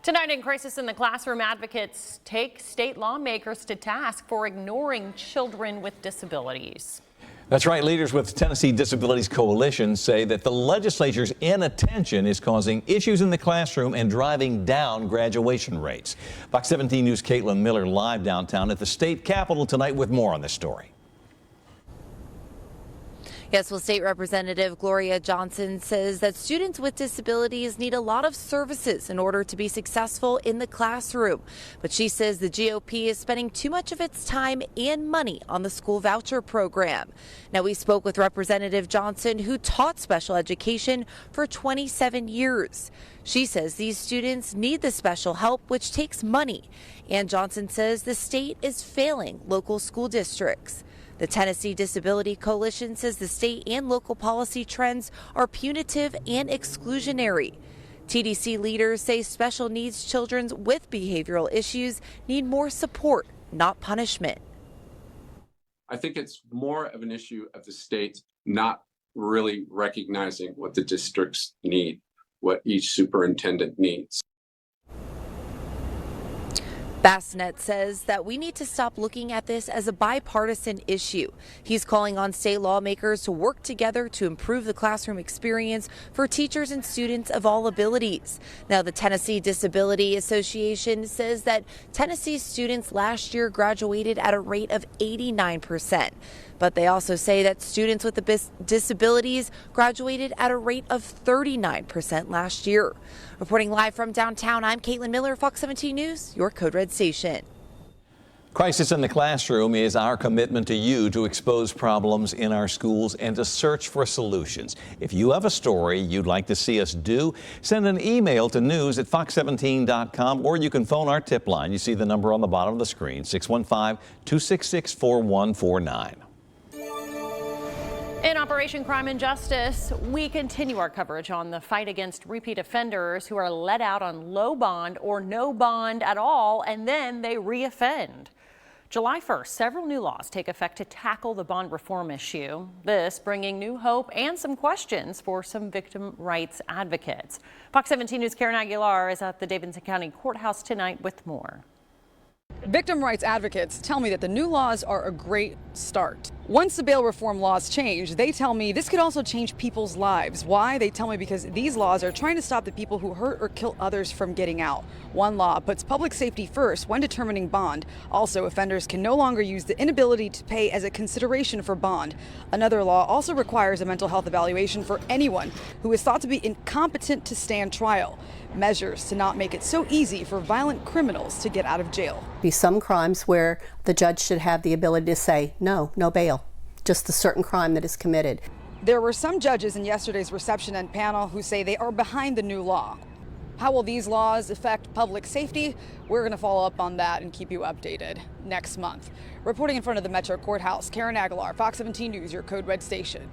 Tonight in Crisis in the Classroom, advocates take state lawmakers to task for ignoring children with disabilities. That's right. Leaders with Tennessee Disabilities Coalition say that the legislature's inattention is causing issues in the classroom and driving down graduation rates. Fox 17 News' Caitlin Miller live downtown at the state capitol tonight with more on this story. Yes, well, State Representative Gloria Johnson says that students with disabilities need a lot of services in order to be successful in the classroom. But she says the GOP is spending too much of its time and money on the school voucher program. Now, we spoke with Representative Johnson, who taught special education for 27 years. She says these students need the special help, which takes money. And Johnson says the state is failing local school districts. The Tennessee Disability Coalition says the state and local policy trends are punitive and exclusionary. TDC leaders say special needs children with behavioral issues need more support, not punishment. I think it's more of an issue of the state not really recognizing what the districts need, what each superintendent needs. Bassnett says that we need to stop looking at this as a bipartisan issue. He's calling on state lawmakers to work together to improve the classroom experience for teachers and students of all abilities. Now, the Tennessee Disability Association says that Tennessee students last year graduated at a rate of 89%. But they also say that students with disabilities graduated at a rate of 39% last year. Reporting live from downtown, I'm Caitlin Miller, Fox 17 News, your Code Red station. Crisis in the Classroom is our commitment to you to expose problems in our schools and to search for solutions. If you have a story you'd like to see us do, send an email to news@fox17.com, or you can phone our tip line. You see the number on the bottom of the screen, 615-266-4149. In Operation Crime and Justice, we continue our coverage on the fight against repeat offenders who are let out on low bond or no bond at all, and then they reoffend. July 1st, several new laws take effect to tackle the bond reform issue. This bringing new hope and some questions for some victim rights advocates. Fox 17 News' Karen Aguilar is at the Davidson County Courthouse tonight with more. Victim rights advocates tell me that the new laws are a great start. Once the bail reform laws change, they tell me this could also change people's lives. Why? They tell me because these laws are trying to stop the people who hurt or kill others from getting out. One law puts public safety first when determining bond. Also, offenders can no longer use the inability to pay as a consideration for bond. Another law also requires a mental health evaluation for anyone who is thought to be incompetent to stand trial. Measures to not make it so easy for violent criminals to get out of jail. Be some crimes where the judge should have the ability to say, no bail, just the certain crime that is committed. There were some judges in yesterday's reception and panel who say they are behind the new law. How will these laws affect public safety? We're going to follow up on that and keep you updated next month. Reporting in front of the Metro Courthouse, Karen Aguilar, Fox 17 News, your Code Red station.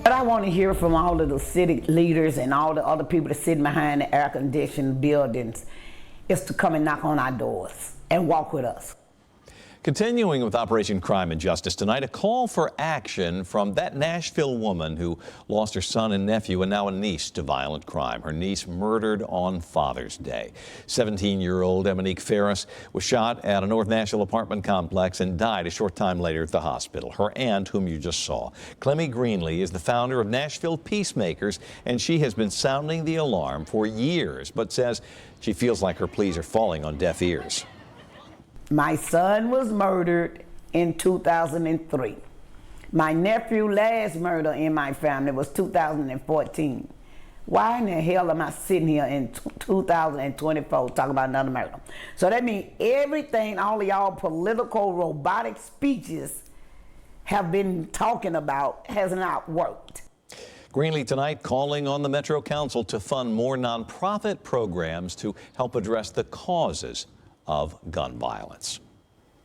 What I want to hear from all of the city leaders and all the other people that sit behind the air-conditioned buildings is to come and knock on our doors and walk with us. Continuing with Operation Crime and Justice tonight, a call for action from that Nashville woman who lost her son and nephew and now a niece to violent crime. Her niece murdered on Father's Day. 17-year-old Eminique Ferris was shot at a North Nashville apartment complex and died a short time later at the hospital. Her aunt, whom you just saw, Clemmy Greenlee, is the founder of Nashville Peacemakers, and she has been sounding the alarm for years, but says she feels like her pleas are falling on deaf ears. My son was murdered in 2003. My nephew last murder in my family was 2014. Why in the hell am I sitting here in 2024 talking about another murder? So that means everything all of y'all political robotic speeches have been talking about has not worked. Greenlee tonight calling on the Metro Council to fund more nonprofit programs to help address the causes of gun violence.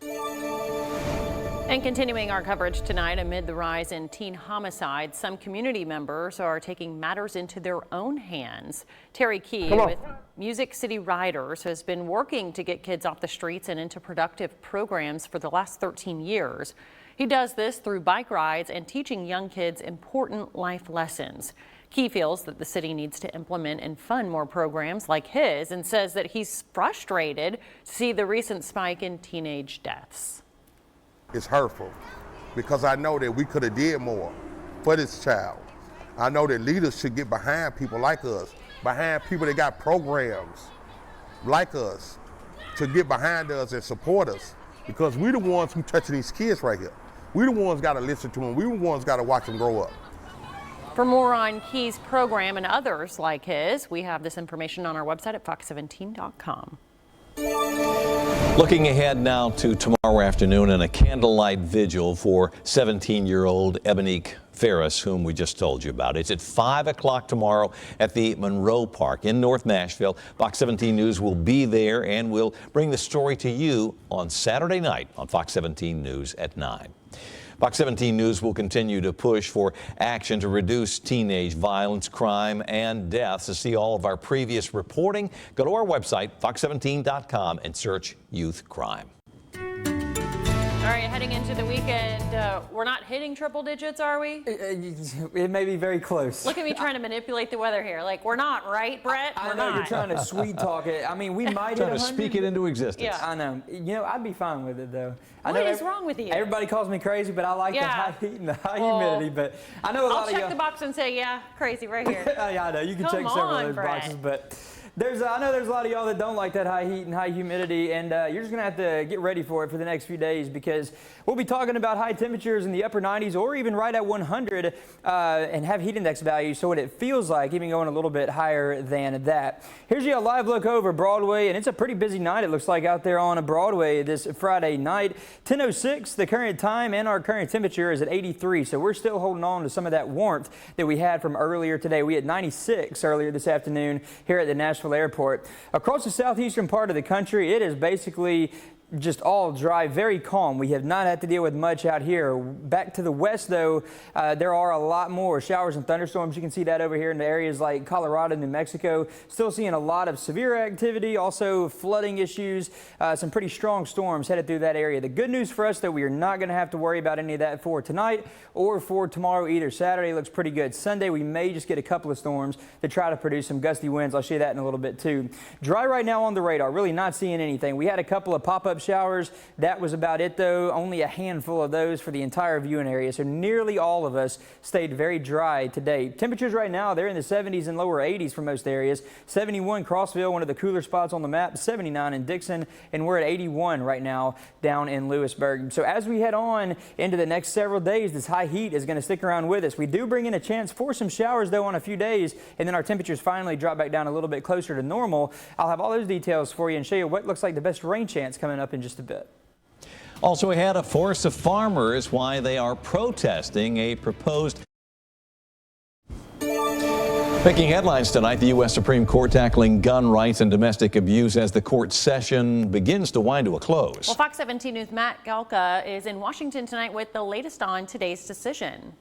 And continuing our coverage tonight, amid the rise in teen homicides, some community members are taking matters into their own hands. Terry Key with Music City Riders has been working to get kids off the streets and into productive programs for the last 13 years. He does this through bike rides and teaching young kids important life lessons. Key feels that the city needs to implement and fund more programs like his and says that he's frustrated to see the recent spike in teenage deaths. It's hurtful because I know that we could have did more for this child. I know that leaders should get behind people like us, behind people that got programs like us, to get behind us and support us, because we're the ones who touching these kids right here. We're the ones got to listen to them. We're the ones got to watch them grow up. For more on Key's program and others like his, we have this information on our website at fox17.com. Looking ahead now to tomorrow afternoon and a candlelight vigil for 17-year-old Eminique Ferris, whom we just told you about. It's at 5 o'clock tomorrow at the Monroe Park in North Nashville. Fox 17 News will be there and will bring the story to you on Saturday night on Fox 17 News at 9. Fox 17 News will continue to push for action to reduce teenage violence, crime, and deaths. To see all of our previous reporting, go to our website, fox17.com, and search youth crime. All right, heading into the weekend, we're not hitting triple digits, are we? It may be very close. Look at me trying to manipulate the weather here. Like, we're not, right, Brett? I know you're trying to sweet talk it. I mean, we might trying hit to 100. speak it into existence. Yeah. I know. You know, I'd be fine with it, though. What is wrong with you? Everybody calls me crazy, but I like the high heat and the high humidity. But I know a lot of I'll check the box and say, yeah, crazy right here. Yeah, I know. You can check several of those boxes, but I know there's a lot of y'all that don't like that high heat and high humidity, and you're just going to have to get ready for it for the next few days, because we'll be talking about high temperatures in the upper 90s or even right at 100 and have heat index values, so what it feels like, even going a little bit higher than that. Here's your live look over Broadway, and it's a pretty busy night, it looks like, out there on Broadway this Friday night. 10:06, the current time, and our current temperature is at 83, so we're still holding on to some of that warmth that we had from earlier today. We had 96 earlier this afternoon here at the Nashville Airport. Across the southeastern part of the country, it is basically just all dry, very calm. We have not had to deal with much out here. Back to the west, though, there are a lot more showers and thunderstorms. You can see that over here in the areas like Colorado, New Mexico. Still seeing a lot of severe activity, also flooding issues, some pretty strong storms headed through that area. The good news for us, though, we are not going to have to worry about any of that for tonight or for tomorrow either. Saturday looks pretty good. Sunday, we may just get a couple of storms to try to produce some gusty winds. I'll show you that in a little bit, too. Dry right now on the radar. Really not seeing anything. We had a couple of pop-up showers. That was about it, though. Only a handful of those for the entire viewing area. So nearly all of us stayed very dry today. Temperatures right now, they're in the 70s and lower 80s for most areas. 71 Clarksville, one of the cooler spots on the map. 79 in Dickson, and we're at 81 right now down in Lewisburg. So as we head on into the next several days, this high heat is going to stick around with us. We do bring in a chance for some showers, though, on a few days, and then our temperatures finally drop back down a little bit closer to normal. I'll have all those details for you and show you what looks like the best rain chance coming up in just a bit. Also ahead, a force of farmers why they are protesting a proposed. Making headlines tonight, the U.S. Supreme Court tackling gun rights and domestic abuse as the court session begins to wind to a close. Well, Fox 17 News' Matt Galka is in Washington tonight with the latest on today's decision.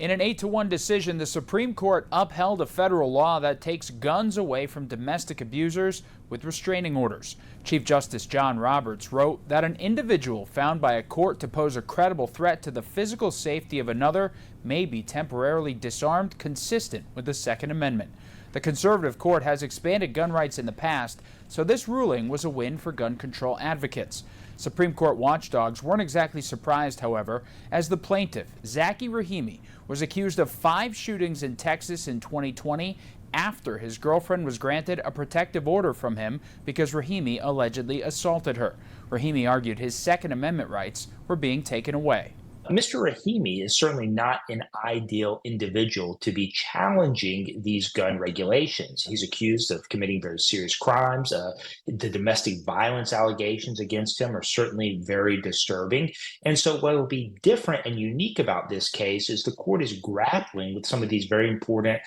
In an 8-1 decision, the Supreme Court upheld a federal law that takes guns away from domestic abusers with restraining orders. Chief Justice John Roberts wrote that an individual found by a court to pose a credible threat to the physical safety of another may be temporarily disarmed, consistent with the Second Amendment. The conservative court has expanded gun rights in the past, so this ruling was a win for gun control advocates. Supreme Court watchdogs weren't exactly surprised, however, as the plaintiff, Zaki Rahimi, was accused of 5 shootings in Texas in 2020 after his girlfriend was granted a protective order from him because Rahimi allegedly assaulted her. Rahimi argued his Second Amendment rights were being taken away. Mr. Rahimi is certainly not an ideal individual to be challenging these gun regulations. He's accused of committing very serious crimes. The domestic violence allegations against him are certainly very disturbing. And so what will be different and unique about this case is the court is grappling with some of these very important,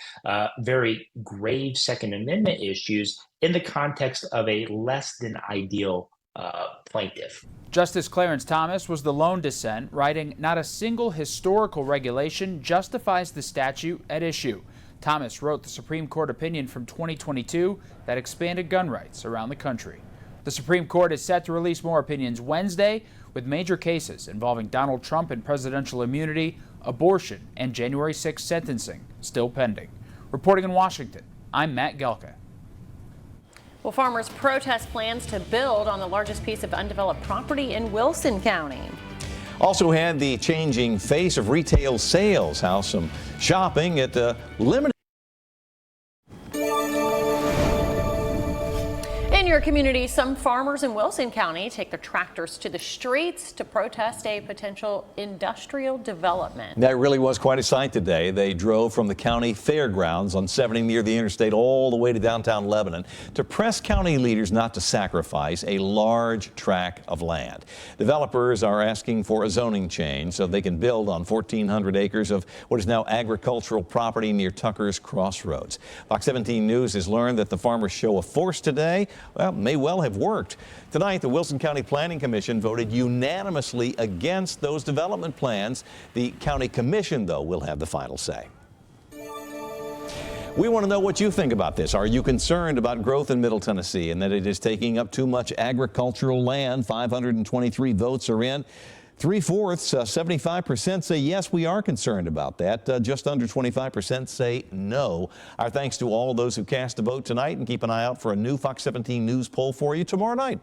very grave Second Amendment issues in the context of a less than ideal plaintiff. Justice Clarence Thomas was the lone dissent, writing, "Not a single historical regulation justifies the statute at issue." Thomas wrote the Supreme Court opinion from 2022 that expanded gun rights around the country. The Supreme Court is set to release more opinions Wednesday, with major cases involving Donald Trump and presidential immunity, abortion, and January 6 sentencing still pending. Reporting in Washington, I'm Matt Gelka. Well, farmers protest plans to build on the largest piece of undeveloped property in Wilson County. Also had the changing face of retail sales, how some shopping at limited. In your community, some farmers in Wilson County take their tractors to the streets to protest a potential industrial development. That really was quite a sight today. They drove from the county fairgrounds on 70 near the interstate all the way to downtown Lebanon to press county leaders not to sacrifice a large tract of land. Developers are asking for a zoning change so they can build on 1,400 acres of what is now agricultural property near Tucker's Crossroads. Fox 17 News has learned that the farmers' show of force today, well, may well have worked. Tonight, the Wilson County Planning Commission voted unanimously against those development plans. The County Commission, though, will have the final say. We want to know what you think about this. Are you concerned about growth in Middle Tennessee and that it is taking up too much agricultural land? 523 votes are in. 3/4, 75% say yes, we are concerned about that. Just under 25% say no. Our thanks to all those who cast a vote tonight, and keep an eye out for a new Fox 17 News poll for you tomorrow night.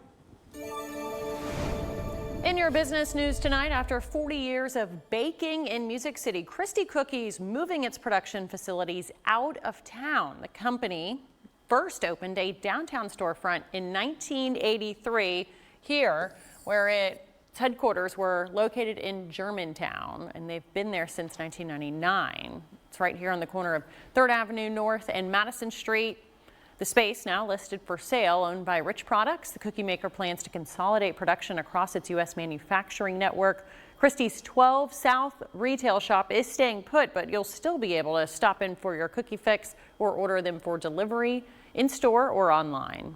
In your business news tonight, after 40 years of baking in Music City, Christie Cookies moving its production facilities out of town. The company first opened a downtown storefront in 1983 here, where its headquarters were located in Germantown, and they've been there since 1999. It's right here on the corner of 3rd Avenue North and Madison Street. The space, now listed for sale, owned by Rich Products. The cookie maker plans to consolidate production across its U.S. manufacturing network. Christie's 12 South retail shop is staying put, but you'll still be able to stop in for your cookie fix or order them for delivery in store or online.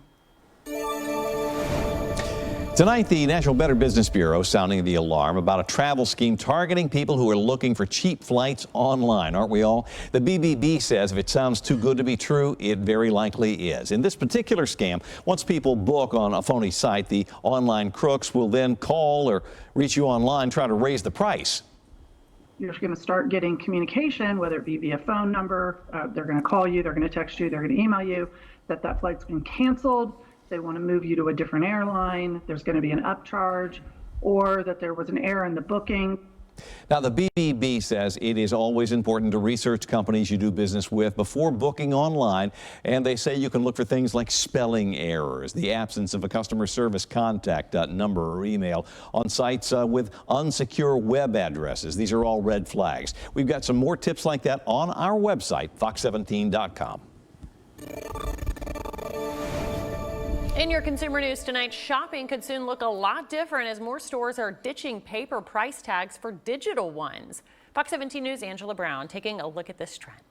Tonight, the National Better Business Bureau sounding the alarm about a travel scheme targeting people who are looking for cheap flights online, aren't we all? The BBB says if it sounds too good to be true, it very likely is. In this particular scam, once people book on a phony site, the online crooks will then call or reach you online, try to raise the price. You're going to start getting communication, whether it be via phone number, they're going to call you, they're going to text you, they're going to email you that flight's been canceled. They want to move you to a different airline, there's going to be an upcharge, or that there was an error in the booking. Now, the BBB says it is always important to research companies you do business with before booking online, and they say you can look for things like spelling errors, the absence of a customer service contact number or email on sites with unsecure web addresses. These are all red flags. We've got some more tips like that on our website, fox17.com. In your consumer news tonight, shopping could soon look a lot different as more stores are ditching paper price tags for digital ones. Fox 17 News' Angela Brown taking a look at this trend.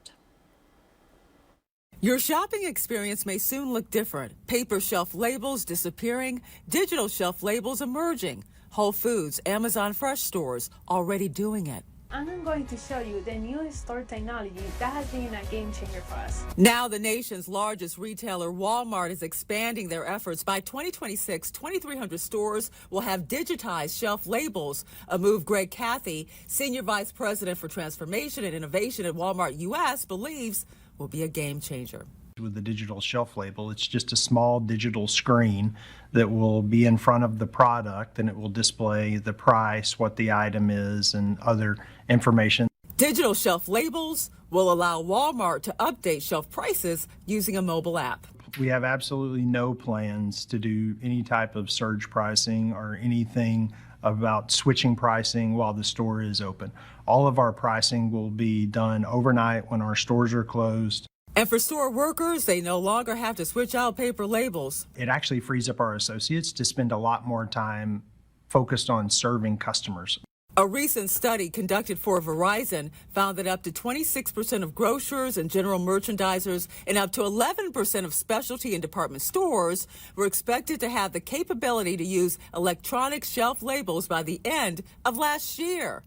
Your shopping experience may soon look different. Paper shelf labels disappearing, digital shelf labels emerging. Whole Foods, Amazon Fresh stores already doing it. I'm going to show you the new store technology that has been a game changer for us. Now the nation's largest retailer, Walmart, is expanding their efforts. By 2026, 2,300 stores will have digitized shelf labels, a move Greg Cathy, Senior Vice President for Transformation and Innovation at Walmart U.S., believes will be a game changer. With the digital shelf label, it's just a small digital screen that will be in front of the product, and it will display the price, what the item is, and other information. Digital shelf labels will allow Walmart to update shelf prices using a mobile app. We have absolutely no plans to do any type of surge pricing or anything about switching pricing while the store is open. All of our pricing will be done overnight when our stores are closed. And for store workers, they no longer have to switch out paper labels. It actually frees up our associates to spend a lot more time focused on serving customers. A recent study conducted for Verizon found that up to 26% of grocers and general merchandisers and up to 11% of specialty and department stores were expected to have the capability to use electronic shelf labels by the end of last year.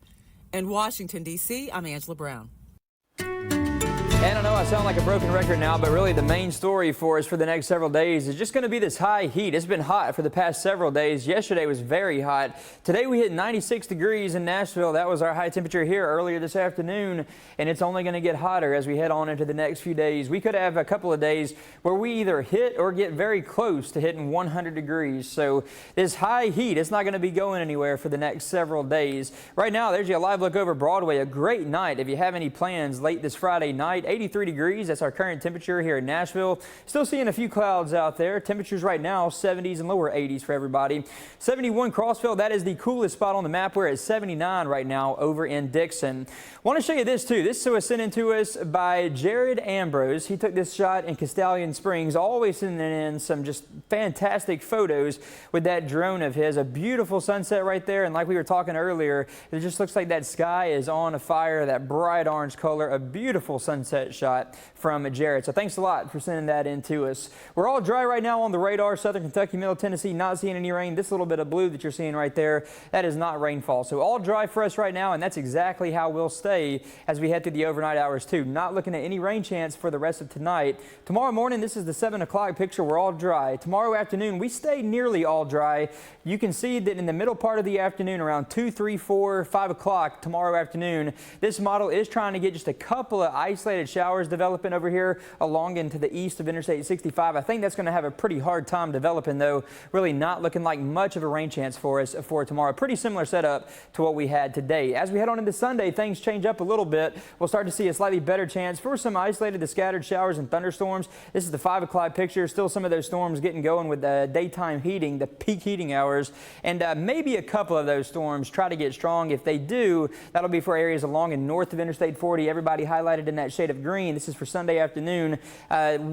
In Washington, D.C., I'm Angela Brown. And I know I sound like a broken record now, but really the main story for us for the next several days is just going to be this high heat. It's been hot for the past several days. Yesterday was very hot. Today we hit 96 degrees in Nashville. That was our high temperature here earlier this afternoon, and it's only going to get hotter as we head on into the next few days. We could have a couple of days where we either hit or get very close to hitting 100 degrees. So this high heat, it's not going to be going anywhere for the next several days. Right now, there's your live look over Broadway. A great night if you have any plans late this Friday night. 83 degrees, that's our current temperature here in Nashville. Still seeing a few clouds out there. Temperatures right now 70s and lower 80s for everybody. 71 Clarksville, that is the coolest spot on the map. We're at 79 right now over in Dickson. Want to show you this too. This was sent in to us by Jared Ambrose. He took this shot in Castellian Springs, always sending in some just fantastic photos with that drone of his. A beautiful sunset right there, and like we were talking earlier, it just looks like that sky is on fire, that bright orange color. A beautiful sunset shot from Jared. So thanks a lot for sending that in to us. We're all dry right now on the radar. Southern Kentucky, Middle Tennessee, not seeing any rain. This little bit of blue that you're seeing right there, that is not rainfall. So all dry for us right now, and that's exactly how we'll stay as we head through the overnight hours too. Not looking at any rain chance for the rest of tonight. Tomorrow morning, this is the 7 o'clock picture. We're all dry. Tomorrow afternoon, we stay nearly all dry. You can see that in the middle part of the afternoon, around 2, 3, 4, 5 o'clock tomorrow afternoon, this model is trying to get just a couple of isolated showers developing over here along into the east of Interstate 65. I think that's going to have a pretty hard time developing, though. Really not looking like much of a rain chance for us for tomorrow. Pretty similar setup to what we had today. As we head on into Sunday, things change up a little bit. We'll start to see a slightly better chance for some isolated to scattered showers and thunderstorms. This is the 5 o'clock picture. Still some of those storms getting going with the daytime heating, the peak heating hours, and maybe a couple of those storms try to get strong. If they do, that'll be for areas along and north of Interstate 40. Everybody highlighted in that shade of green. This is for Sunday afternoon.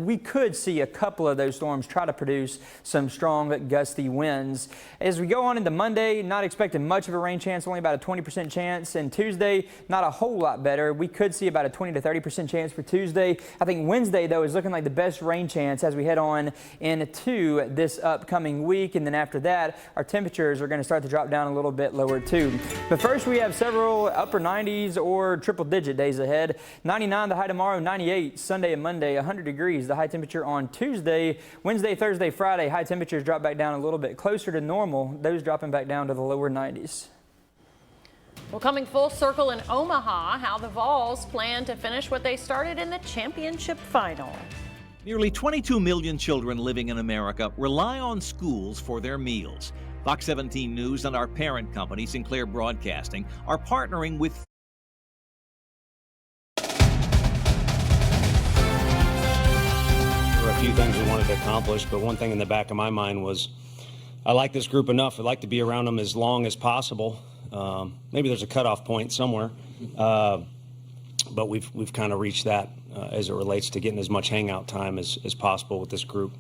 We could see a couple of those storms try to produce some strong gusty winds. As we go on into Monday, not expecting much of a rain chance, only about a 20% chance. And Tuesday, not a whole lot better. We could see about a 20 to 30% chance for Tuesday. I think Wednesday, though, is looking like the best rain chance as we head on into this upcoming week. And then after that, our temperatures are going to start to drop down a little bit lower too. But first, we have several upper 90s or triple digit days ahead. 99 the high tomorrow, 98 Sunday and Monday, 100 degrees the high temperature on Tuesday. Wednesday, Thursday, Friday, high temperatures drop back down a little bit closer to normal. Those dropping back down to the lower 90s. Well, coming full circle in Omaha, how the Vols plan to finish what they started in the championship final. Nearly 22 million children living in America rely on schools for their meals. Fox 17 News and our parent company, Sinclair Broadcasting, are partnering with a few things we wanted to accomplish, but one thing in the back of my mind was I like this group enough. I'd like to be around them as long as possible. Maybe there's a cutoff point somewhere, but we've kind of reached that as it relates to getting as much hangout time as possible with this group.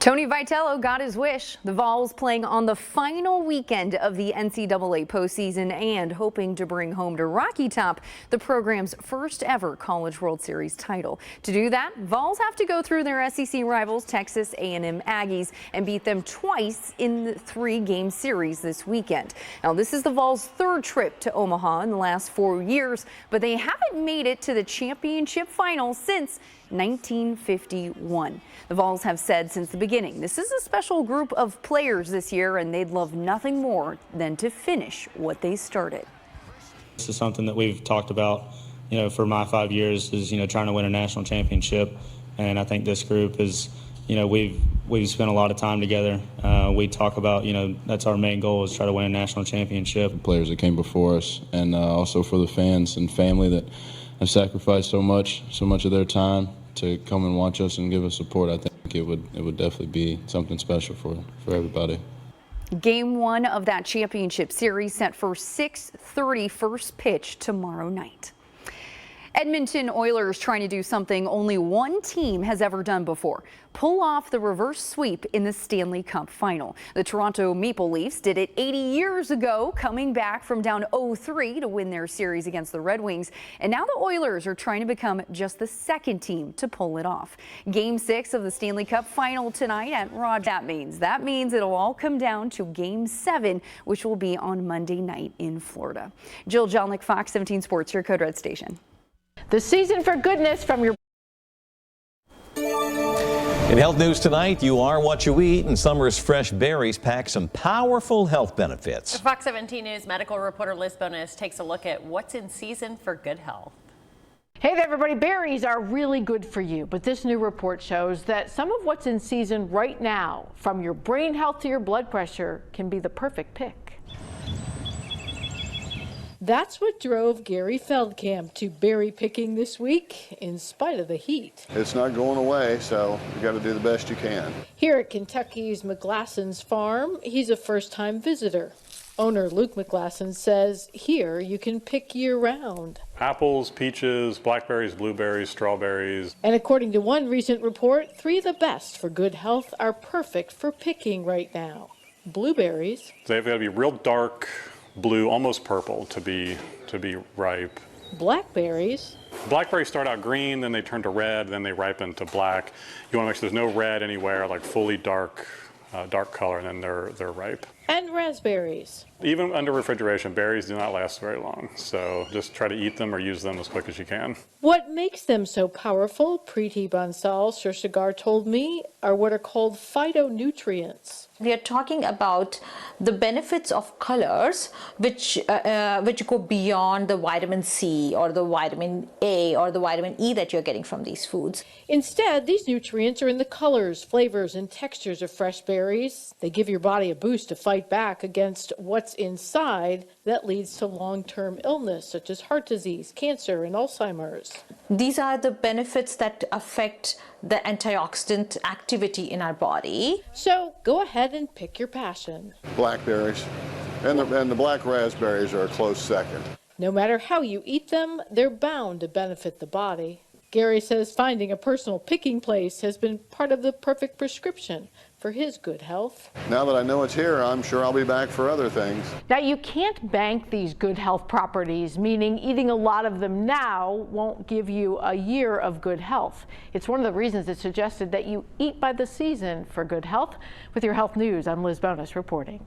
Tony Vitello got his wish. The Vols playing on the final weekend of the NCAA postseason and hoping to bring home to Rocky Top the program's first ever College World Series title. To do that, Vols have to go through their SEC rivals Texas A&M Aggies and beat them twice in the 3-game series this weekend. Now, this is the Vols' third trip to Omaha in the last 4 years, but they haven't made it to the championship final since 1951. The Vols have said since the beginning this is a special group of players this year, and they'd love nothing more than to finish what they started. This is something that we've talked about, for my 5 years, is trying to win a national championship, and I think this group is, we've spent a lot of time together. We talk about, that's our main goal, is try to win a national championship. The players that came before us, and also for the fans and family that have sacrificed so much of their time to come and watch us and give us support. I think it would definitely be something special for everybody. Game 1 of that championship series set for 6:30 first pitch tomorrow night. Edmonton Oilers trying to do something only one team has ever done before: pull off the reverse sweep in the Stanley Cup final. The Toronto Maple Leafs did it 80 years ago, coming back from down 0-3 to win their series against the Red Wings. And now the Oilers are trying to become just the second team to pull it off. Game 6 of the Stanley Cup final tonight at Rogers. That means it'll all come down to Game 7, which will be on Monday night in Florida. Jill Jelnick, Fox 17 Sports, your Code Red station. The season for goodness from your... In health news tonight, you are what you eat, and summer's fresh berries pack some powerful health benefits. The Fox 17 News medical reporter Liz Bonas takes a look at what's in season for good health. Hey there, everybody. Berries are really good for you, but this new report shows that some of what's in season right now, from your brain health to your blood pressure, can be the perfect pick. That's what drove Gary Feldkamp to berry picking this week, in spite of the heat. It's not going away, so you got to do the best you can. Here at Kentucky's McGlasson's farm, he's a first-time visitor. Owner Luke McGlasson says here you can pick year-round. Apples, peaches, blackberries, blueberries, strawberries. And according to one recent report, 3 of the best for good health are perfect for picking right now. Blueberries. They've got to be real dark blue, almost purple to be ripe. Blackberries. Blackberries start out green, then they turn to red, then they ripen to black. You want to make sure there's no red anywhere, like fully dark color, and then they're ripe. And raspberries. Even under refrigeration, berries do not last very long, so just try to eat them or use them as quick as you can. What makes them so powerful, Preeti Bansal Sursagar told me, are what are called phytonutrients. We are talking about the benefits of colors which go beyond the vitamin C or the vitamin A or the vitamin E that you're getting from these foods. Instead, these nutrients are in the colors, flavors, and textures of fresh berries. They give your body a boost to fight back against what's inside that leads to long-term illness, such as heart disease, cancer, and Alzheimer's. These are the benefits that affect the antioxidant activity in our body. So go ahead and pick your passion. Blackberries and the black raspberries are a close second. No matter how you eat them, they're bound to benefit the body. Gary says finding a personal picking place has been part of the perfect prescription for his good health. Now that I know it's here, I'm sure I'll be back for other things. Now, you can't bank these good health properties, meaning eating a lot of them now won't give you a year of good health. It's one of the reasons it's suggested that you eat by the season for good health. With your health news, I'm Liz Bonas reporting.